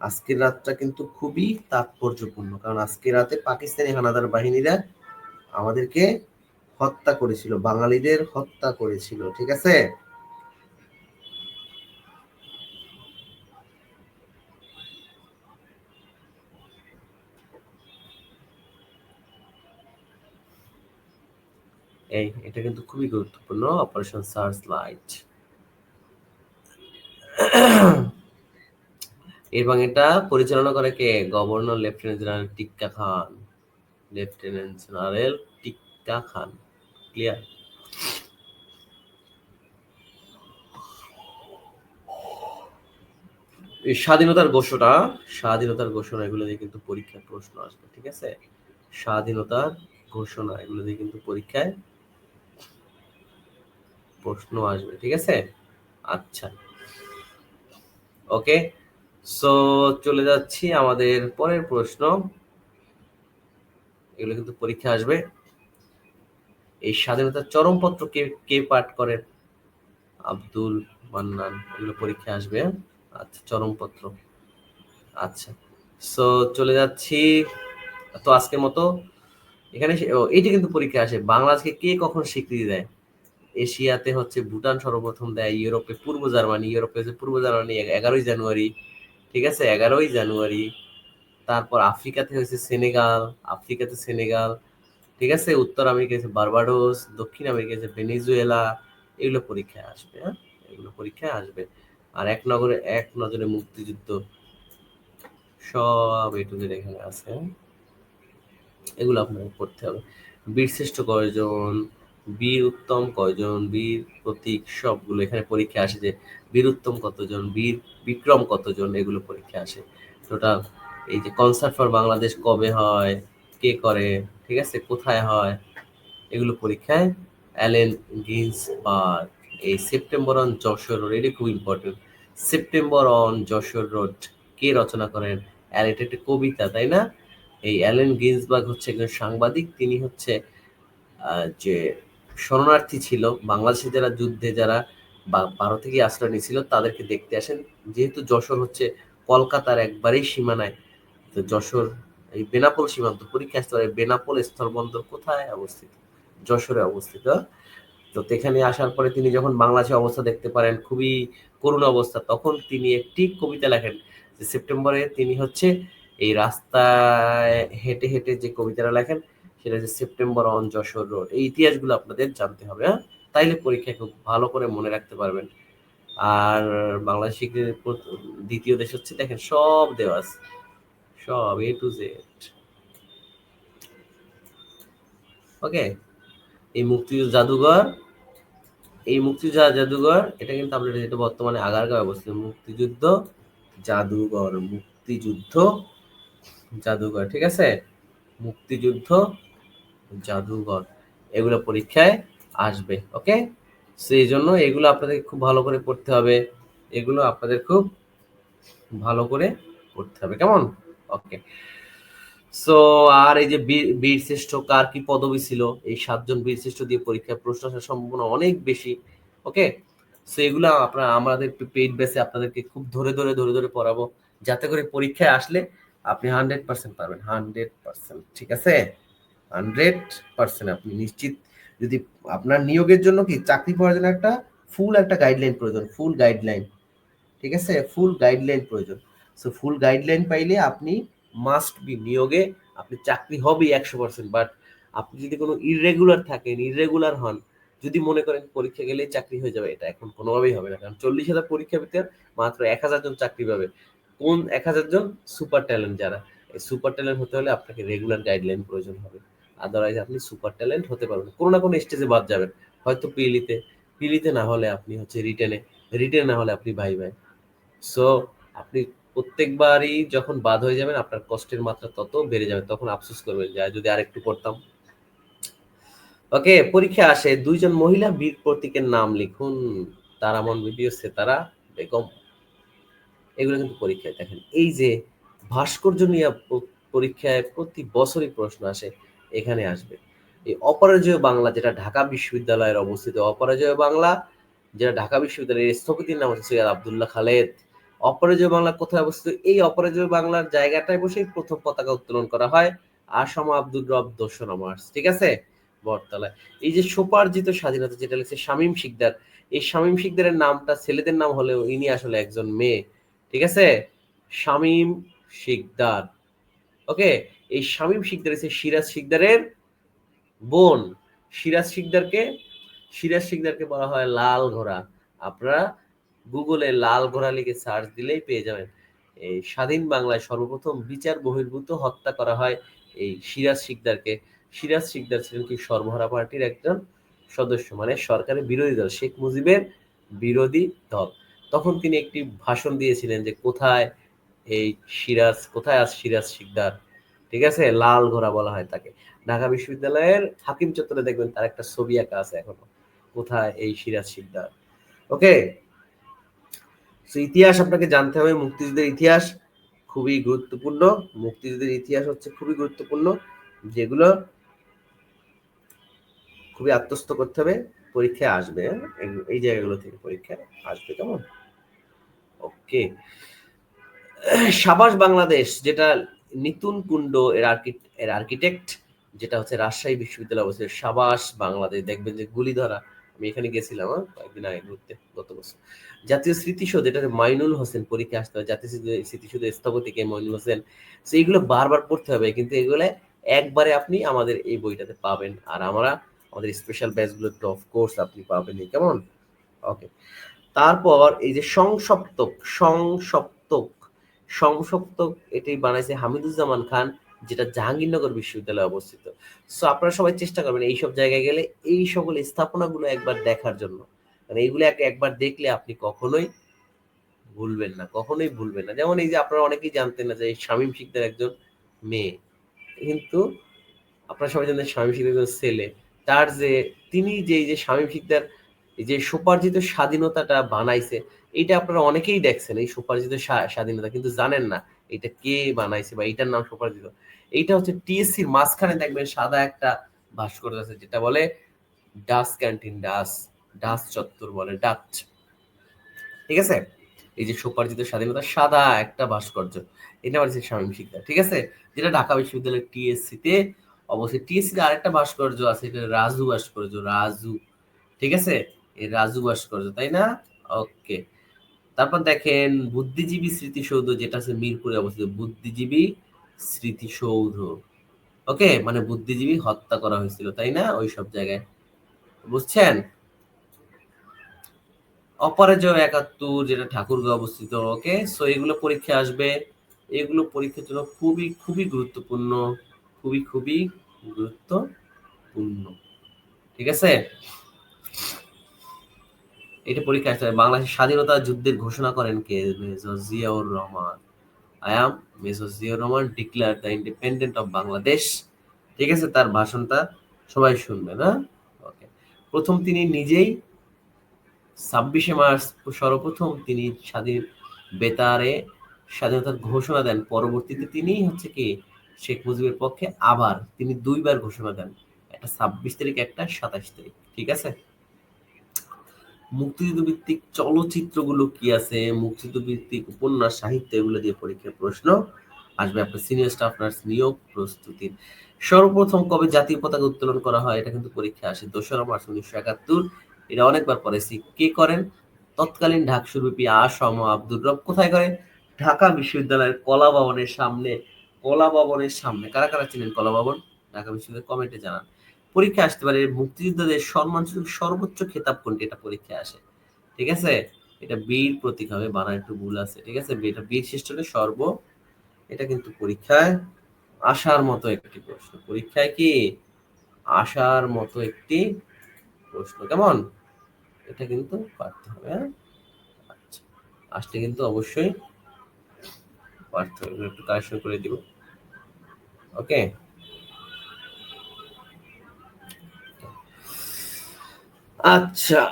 আজকের রাতটা কিন্তু খুবই তাৎপর্যপূর্ণ, কারণ আজকের রাতে পাকিস্তানি হানাদার বাহিনীরা আমাদেরকে হত্যা করেছিল, বাঙালিদের হত্যা করেছিল, ঠিক আছে। এটা কিন্তু খুবই গুরুত্বপূর্ণ, অপারেশন সার্চ লাইট। এবং এটা পরিচালনা করে কে? গভর্নর লেফটেন্যান্ট জেনারেল টিক্কা খান। লেফটেন্যান্ট জেনারেল টিক্কা খান। ক্লিয়ার? এই স্বাধীনতার ঘোষণা এগুলো দিয়ে কিন্তু পরীক্ষায় প্রশ্ন আসবে, ঠিক আছে? স্বাধীনতার ঘোষণা এগুলো দিয়ে কিন্তু পরীক্ষায় প্রশ্ন আসবে, ঠিক আছে? আচ্ছা, ওকে। সো চলে যাচ্ছি আমাদের পরের প্রশ্ন। এগুলো কিন্তু পরীক্ষা আসবে। এই স্বাধীনতার চরমপত্র কে কে পাঠ করেন? আব্দুল মান্নান। এগুলো পরীক্ষা আসবে, হ্যাঁ? আচ্ছা, চরমপত্র। আচ্ছা, সো চলে যাচ্ছি। তো আজকের মতো এখানে এইটা কিন্তু পরীক্ষা আসে, বাংলাদেশকে কে কখন স্বীকৃতি দেয়? এশিয়াতে হচ্ছে ভুটান সর্বপ্রথম দেয়, ইউরোপে পূর্ব জার্মানি, ইউরোপে হচ্ছে পূর্ব জার্মানি 11ই জানুয়ারি, ঠিক আছে? 11ই জানুয়ারি। তারপর আফ্রিকাতে হয়েছে সেনেগাল, ঠিক আছে? উত্তর আমেরিকা হচ্ছে বার্বাডোস, দক্ষিণ আমেরিকা হচ্ছে ভেনেজুয়েলা। এগুলো পরীক্ষায় আসবে, হ্যাঁ? এগুলো পরীক্ষায় আসবে। আর এক নজরে মুক্তিযুদ্ধ, সব এ টু জেড এখানে আছে, হ্যাঁ? এগুলো আপনাকে পড়তে হবে। বীরশ্রেষ্ঠ কয়জন, বীর উত্তম কয়জন, বীর প্রতীক, সবগুলো এখানে পরীক্ষা আসে, যে বীর উত্তম কতজন, বীর বিক্রম কতজন, এগুলো পরীক্ষা আসে টোটাল। এই যে কনসার্ট ফর বাংলাদেশ কবে হয়, কে করে, ঠিক আছে, কোথায় হয়, এগুলো পরীক্ষায়। অ্যালেন গিন্সবার্গ, এই সেপ্টেম্বর অন যশোর রোড, এটা খুব important. September on Jessore road কে রচনা করেন? এটা একটা কবিতা, তাই না? এই অ্যালেন গিন্সবার্গ হচ্ছে একজন সাংবাদিক। তিনি হচ্ছে যে শরণার্থী ছিল, বাংলাদেশে যারা যুদ্ধে যারা ভারতে গিয়ে আশ্রয় নিয়েছিল তাদেরকে দেখতে আসেন। যেহেতু যশোর হচ্ছে কলকাতার একবারেই সীমানায়, তো যশোর এই বেনাপোল সীমান্ত, পরীক্ষা আসতে পারে বেনাপোল স্থলবন্দর কোথায় অবস্থিত? যশোরে অবস্থিত। তো এখানে আসার পরে তিনি যখন বাংলাদেশের অবস্থা দেখতে পারেন, খুবই করুণ অবস্থা, তখন তিনি একটি কবিতা লেখেন। যে সেপ্টেম্বরে তিনি হচ্ছে এই রাস্তায় হেঁটে হেঁটে যে কবিতাটা লেখেন, সেটা হচ্ছে সেপ্টেম্বর অন যশোর রোড। এই ইতিহাসগুলো আপনাদের জানতে হবে, হ্যাঁ? তাইলে পরীক্ষায় খুব ভালো করে মনে রাখতে পারবেন। আর বাংলাদেশ স্বীকৃতির দ্বিতীয় দেশ হচ্ছে, দেখেন সব দেওয়া আছে, সব এ টু জেড। ওকে, এই মুক্তিযুদ্ধ জাদুঘর এটা কিন্তু আপনাদের যেটা বর্তমানে আগারগাঁও অবস্থিত, মুক্তিযুদ্ধ জাদুঘর, ঠিক আছে? মুক্তিযুদ্ধ জাদুঘর, এগুলো পরীক্ষায় আসবে, ওকে? সেই জন্য এগুলো আপনাদের খুব ভালো করে পড়তে হবে, এগুলো আপনাদের খুব ভালো করে পড়তে হবে, কেমন? ওকে। সো আর এই যে বীরশ্রেষ্ঠ কার কি পদবি ছিল, এই 7জন বীরশ্রেষ্ঠ দিয়ে পরীক্ষায় প্রশ্ন আসার সম্ভাবনা অনেক বেশি, ওকে? সো এগুলো আপনারা আমাদের পেইড বেসে আপনাদেরকে খুব ধরে ধরে পড়াবো, যাতে করে পরীক্ষায় আসলে আপনি 100% পারবেন, 100%, ঠিক আছে? 100% আপনি নিশ্চিত। যদি আপনার নিয়োগের জন্য কি চাকরি পাওয়ার জন্য একটা গাইডলাইন প্রয়োজন, ফুল গাইডলাইন, ঠিক আছে? ফুল গাইডলাইন প্রয়োজন। সো ফুল গাইডলাইন পাইলে আপনি মাস্ট বি নিয়োগে, আপনি চাকরি হবেই 100%। বাট আপনি যদি কোনো ইররেগুলার হন, যদি মনে করেন পরীক্ষা গেলেই চাকরি হয়ে যাবে, এটা এখন কোনোভাবেই হবে না। কারণ 40,000 পরীক্ষা পেতে মাত্র 1,000 জন চাকরি পাবে। কোন 1,000 জন? সুপার ট্যালেন্ট যারা। এই সুপার ট্যালেন্ট হতে হলে আপনাকে রেগুলার গাইডলাইন প্রয়োজন হবে। আদারওয়াইজ আপনি সুপার ট্যালেন্ট হতে পারবেন না। কোনো না কোনো স্টেজে বাদ যাবেন। হয়তো পিলিতে না হলে আপনি হচ্ছে রিটেনে না হলে আপনি ভাইভায়। সো আপনি প্রত্যেকবারই যখন বাদ হয়ে যাবেন, আপনার কষ্টের মাত্রা তত বেড়ে যাবে, তখন আফসোস করবেন যে যদি আরেকটু করতাম। ওকে, পরীক্ষা আসে 2 জন মহিলা বীর প্রতীকের নাম লিখুন। তারামন বিবি ও সেতারা বেগম। এগুলো কিন্তু পরীক্ষায় দেখেন। এই যে ভাস্কর্য নিয়ে পরীক্ষায় প্রতি বছরই প্রশ্ন আসে, এখানে আসবে। এই অপরাজেয় বাংলা, যেটা ঢাকা বিশ্ববিদ্যালয়ের অবস্থিত, অপরাজেয় বাংলা যেটা ঢাকা বিশ্ববিদ্যালয়ের স্থপতির নাম হচ্ছে সৈয়দ আবদুল্লাহ খালেদ। অপরাজেয় বাংলা কোথায় অবস্থিত? এই অপরাজেয় বাংলার জায়গাটায় বসেই প্রথম পতাকা উত্তোলন করা হয় আসাম আব্দুর রব 2রা মার্চ, ঠিক আছে? বটতলায়। এই যে স্বোপার্জিত স্বাধীনতা, যেটা লিখছে শামীম শিকদার, এই শামীম শিকদারের নামটা ছেলেদের নাম হলেও ইনি আসলে একজন মেয়ে, ঠিক আছে? শামীম শিকদার, ওকে? এই শামীম শিকদার হচ্ছে সিরাজ শিকদারের বোন। সিরাজ শিকদারকে সিরাজ শিকদারকে বলা হয় লাল ঘোড়া। আপনারা গুগলে লাল ঘোড়া লিখে সার্চ দিলেই পেয়ে যাবেন। এই স্বাধীন বাংলায় সর্বপ্রথম বিচার বহির্ভূত হত্যা করা হয় এই সিরাজ শিকদারকে। সিরাজ শিকদার ছিলেন কি সর্বহারা পার্টির একজন সদস্য, মানে সরকারের বিরোধী দল, শেখ মুজিবের বিরোধী দল। তখন তিনি একটি ভাষণ দিয়েছিলেন যে কোথায় এই কোথায় আজ সিরাজ শিকদার, ঠিক আছে, লাল ঘোড়া বলা হয় তাকে। ঢাকা বিশ্ববিদ্যালয়ের হাকিম চত্বরে দেখবেন তার একটা ছবি আঁকা আছে এখনো, কোথায় এই সিরাজ শিকদার। ওকে, ইতিহাস আপনাকে জানতে হবে, মুক্তিযুদ্ধের ইতিহাস খুবই গুরুত্বপূর্ণ। মুক্তিযুদ্ধের ইতিহাস হচ্ছে খুবই গুরুত্বপূর্ণ, যেগুলো খুবই আত্মস্থ করতে হবে, পরীক্ষায় আসবে। এই জায়গাগুলো থেকে পরীক্ষায় আসবে, কেমন? ওকে, সাবাস বাংলাদেশ, যেটা নিতুন কুণ্ড এর আর্কিটেক্ট, যেটা হচ্ছে রাজশাহী বিশ্ববিদ্যালয়ে অবস্থিত। সাবাস বাংলাদেশ, দেখবেন যে গুলি ধরা, আমি এখানে গেছিলাম কয়েকদিন আগে ঘুরতে, গত বছর। জাতীয় স্মৃতিসৌধ, এটা মাইনুল হোসেন, পরীক্ষা আসতে হবে। জাতীয় স্মৃতিসৌধ স্থপতি কে? মাইনুল হোসেন। তো এইগুলো বারবার পড়তে হবে, কিন্তু এগুলো একবারে আপনি আমাদের এই বইটাতে পাবেন, আর আমাদের স্পেশাল ব্যাচগুলোতে অফকোর্স আপনি পাবেন, কেমন? ওকে, তারপর এই যে সংসপ্তক এটি বানাইছে হামিদুজ্জামান খান, যেটা জাহাঙ্গীরনগর বিশ্ববিদ্যালয়ে অবস্থিত। সো আপনারা সবাই চেষ্টা করবেন এইসব জায়গায় গেলে এই সকল স্থাপনাগুলো একবার দেখার জন্য, মানে এইগুলো একবার দেখলে আপনি কখনোই ভুলবেন না। যেমন এই যে আপনারা অনেকেই জানতেন না যে এই শামীম শিকদার একজন মেয়ে, কিন্তু আপনারা সবাই জানেন শামীম শিকদার একজন ছেলে। তার যে তিনি যে এই যে শামীম শিকদার এই যে স্বোপার্জিত স্বাধীনতাটা বানাইছে, এইটা আপনারা অনেকেই দেখছেন, এই স্বোপার্জিত স্বাধীনতা, কিন্তু জানেন না এটা কে বানাইছে বা এইটার নাম স্বোপার্জিত। এইটা হচ্ছে টিএসসির মাঝখানে দেখবেন সাদা একটা ভাস্কর্য আছে, যেটা বলে ডাস ক্যান্টিন, ডাস চত্বর বলে, ডাচ, ঠিক আছে। এই যে স্বোপার্জিত স্বাধীনতা, সাদা একটা ভাস্কর্য, এটা হচ্ছে শামীম শিকদার, ঠিক আছে, যেটা ঢাকা বিশ্ববিদ্যালয়ের টিএসসি তে অবশ্যই। টিএসসি তে আরেকটা ভাস্কর্য আছে, এটা রাজু ভাস্কর্য, রাজু, ঠিক আছে, এই রাজু ভাস্কর্য, তাই না? ওকে, তারপর দেখেন বুদ্ধিজীবী স্মৃতিসৌধ, যেটা আছে মিরপুরে অবস্থিত, বুদ্ধিজীবী স্মৃতিসৌধ। ওকে, মানে বুদ্ধিজীবী হত্যা করা হয়েছিল, তাই না, ওই সব জায়গায়, বুঝছেন? অপরাজয় ৭১, যেটা ঠাকুরগাঁও অবস্থিত। ওকে, সো এগুলো পরীক্ষা আসবে, এগুলো পরীক্ষার জন্য খুবই খুবই গুরুত্বপূর্ণ, খুবই খুবই গুরুত্বপূর্ণ, ঠিক আছে। এটা পরীক্ষা আসতে হবে। বাংলাদেশের স্বাধীনতা যুদ্ধের ঘোষণা করেন কে? Major Ziaur Rahman. I am major Ziaur Rahman declare the independent of Bangladesh, ঠিক আছে, তার ভাষণটা সবাই শুনবে না? ওকে, প্রথম তিনি নিজেই ২৬শে মার্চ সর্বপ্রথম তিনি বেতারে স্বাধীনতার ঘোষণা দেন। পরবর্তীতে তিনি হচ্ছে কি শেখ মুজিবের পক্ষে আবার তিনি দুইবার ঘোষণা দেন, একটা ২৬ তারিখ, একটা ২৭ তারিখ, ঠিক আছে। মুক্তিযুদ্ধ ভিত্তিক চলচ্চিত্রগুলো কি আছে, মুক্তিযুদ্ধ ভিত্তিক উপন্যাস, সাহিত্য, এগুলো দিয়ে পরীক্ষার প্রশ্ন আসবে। আপনার সিনিয়র স্টাফ নার্স নিয়োগ প্রস্তুতির সর্বপ্রথম কবে জাতীয় পতাকা উত্তোলন করা হয়, এটা কিন্তু পরীক্ষা আসে ২রা মার্চ ১৯৭১। এটা অনেকবার পড়েছি। কে করেন? তৎকালীন ঢাকসুর বিপি আসম আব্দুর রব। কোথায় করে? ঢাকা বিশ্ববিদ্যালয়ের কলা ভবনের সামনে। কারা কারা ছিলেন কলা ভবন? ঢাকা বিশ্ববিদ্যালয়ের, কমেন্টে জানান। পরীক্ষা আসতে পারে মুক্তিযোদ্ধাদের সম্মানসূচক সর্বোচ্চ খেতাব কোনটি, এটা পরীক্ষা আসে, ঠিক আছে। এটা বীর প্রতীক হবে, বানান একটু ভুল আছে, ঠিক আছে, এটা বীর শ্রেষ্ঠ এটা কিন্তু পরীক্ষায় আসার মতো একটি প্রশ্ন, পরীক্ষায় কি আসার মতো একটি প্রশ্ন, কেমন? এটা কিন্তু পারতে হবে, হ্যাঁ। আচ্ছা, আসলে কিন্তু অবশ্যই পারতে হবে, একটু কারেকশন করে দিব। ওকে, আচ্ছা,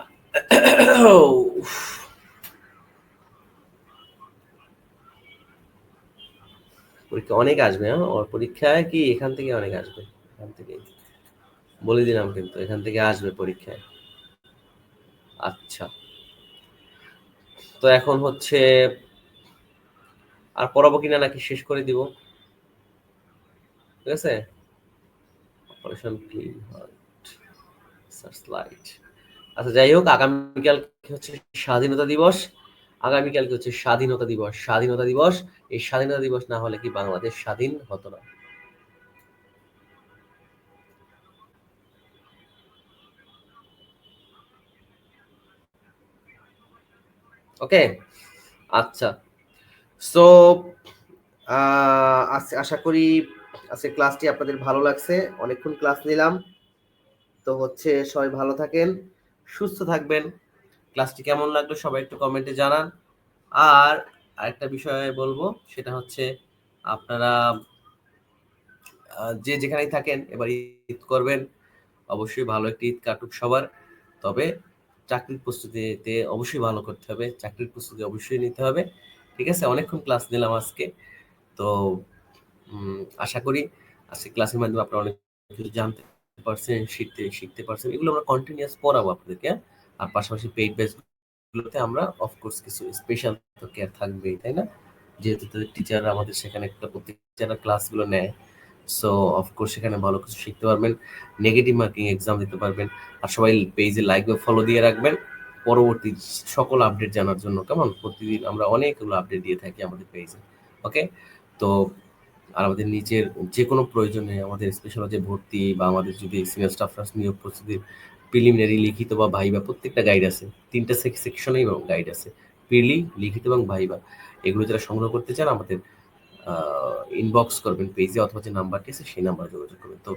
পরীক্ষা অনেক আসবে, হ্যাঁ, ওর পরীক্ষায় কি এখান থেকে অনেক আসবে, এখান থেকে বলে দিলাম, কিন্তু এখান থেকে আসবে পরীক্ষায়। আচ্ছা, তো এখন হচ্ছে আর পড়াবো কিনা নাকি শেষ করে দিব, ঠিক আছে। Operation clean heart, search light. আচ্ছা, যাই হোক, আগামীকাল হচ্ছে স্বাধীনতা দিবস, আগামীকালকে হচ্ছে স্বাধীনতা দিবস। এই স্বাধীনতা দিবস না হলে কি বাংলাদেশ স্বাধীন হতো না। ওকে, আচ্ছা, সো আশা করি আজকে ক্লাসটি আপনাদের ভালো লাগছে, অনেকক্ষণ ক্লাস নিলাম। তো হচ্ছে সবাই ভালো থাকেন, সুস্থ থাকবেন, ক্লাসটি কেমন লাগলো সবাই একটু কমেন্টে জানান। আর আরেকটা বিষয় বলবো, সেটা হচ্ছে আপনারা যে যেখানেই থাকেন এবার ঈদ করবেন, অবশ্যই ভালো একটি ঈদ কাটুক সবার। তবে চাকরির প্রস্তুতিতে অবশ্যই ভালো করতে হবে, চাকরির প্রস্তুতি অবশ্যই নিতে হবে। ঠিক আছে, অনেকক্ষণ ক্লাস নিলাম আজকে। তো আশা করি আজকে ক্লাসের মাধ্যমে আপনারা অনেক কিছু জানতে পারছেন, শিখতে শিখতে পারছেন। এগুলো আমরা কন্টিনিউয়াস পড়াবো আপনাদেরকে, হ্যাঁ? আর পাশাপাশি পেইড ব্যাচ গুলোতে আমরা অফকোর্স কিছু স্পেশাল তো কেয়ার থাকবেই, তাই না? যেহেতু টিচাররা আমাদের সেখানে একটা প্রত্যেক টিচাররা ক্লাসগুলো নেয়, সো অফকোর্স সেখানে ভালো কিছু শিখতে পারবেন, নেগেটিভ মার্কিং এক্সাম দিতে পারবেন। আর সবাই পেজে লাইক বা ফলো দিয়ে রাখবেন পরবর্তী সকল আপডেট জানার জন্য। কেমন, প্রতিদিন আমরা অনেকগুলো আপডেট দিয়ে থাকি আমাদের পেজে। ওকে, তো আর আমাদের নিজের যে কোনো প্রয়োজনে আমাদের স্পেশাল যে ভর্তি বা আমাদের যদি সিনিয়র স্টাফ নার্স নিয়োগ প্রস্তুতির প্রিলিমিনারি লিখিত বা ভাইবা প্রত্যেকটা গাইড আছে, 3টা সেকশনেই গাইড আছে, প্রিলি, লিখিত এবং ভাইবা। এগুলো যারা সংগ্রহ করতে চান আমাদের ইনবক্স করবেন পেজে, অথবা যে নাম্বারটি আছে সেই নাম্বারে যোগাযোগ করবেন। তো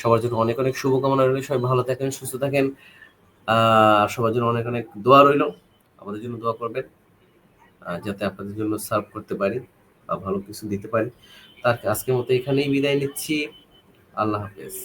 সবার জন্য অনেক অনেক শুভকামনা রইল, সবাই ভালো থাকেন, সুস্থ থাকেন। সবার জন্য অনেক অনেক দোয়া রইল, আমাদের জন্য দোয়া করবেন যাতে আপনাদের জন্য সার্ভ করতে পারি বা ভালো কিছু দিতে পারি। তার আজকের মতো এখানেই বিদায় নিচ্ছি। আল্লাহ হাফেজ।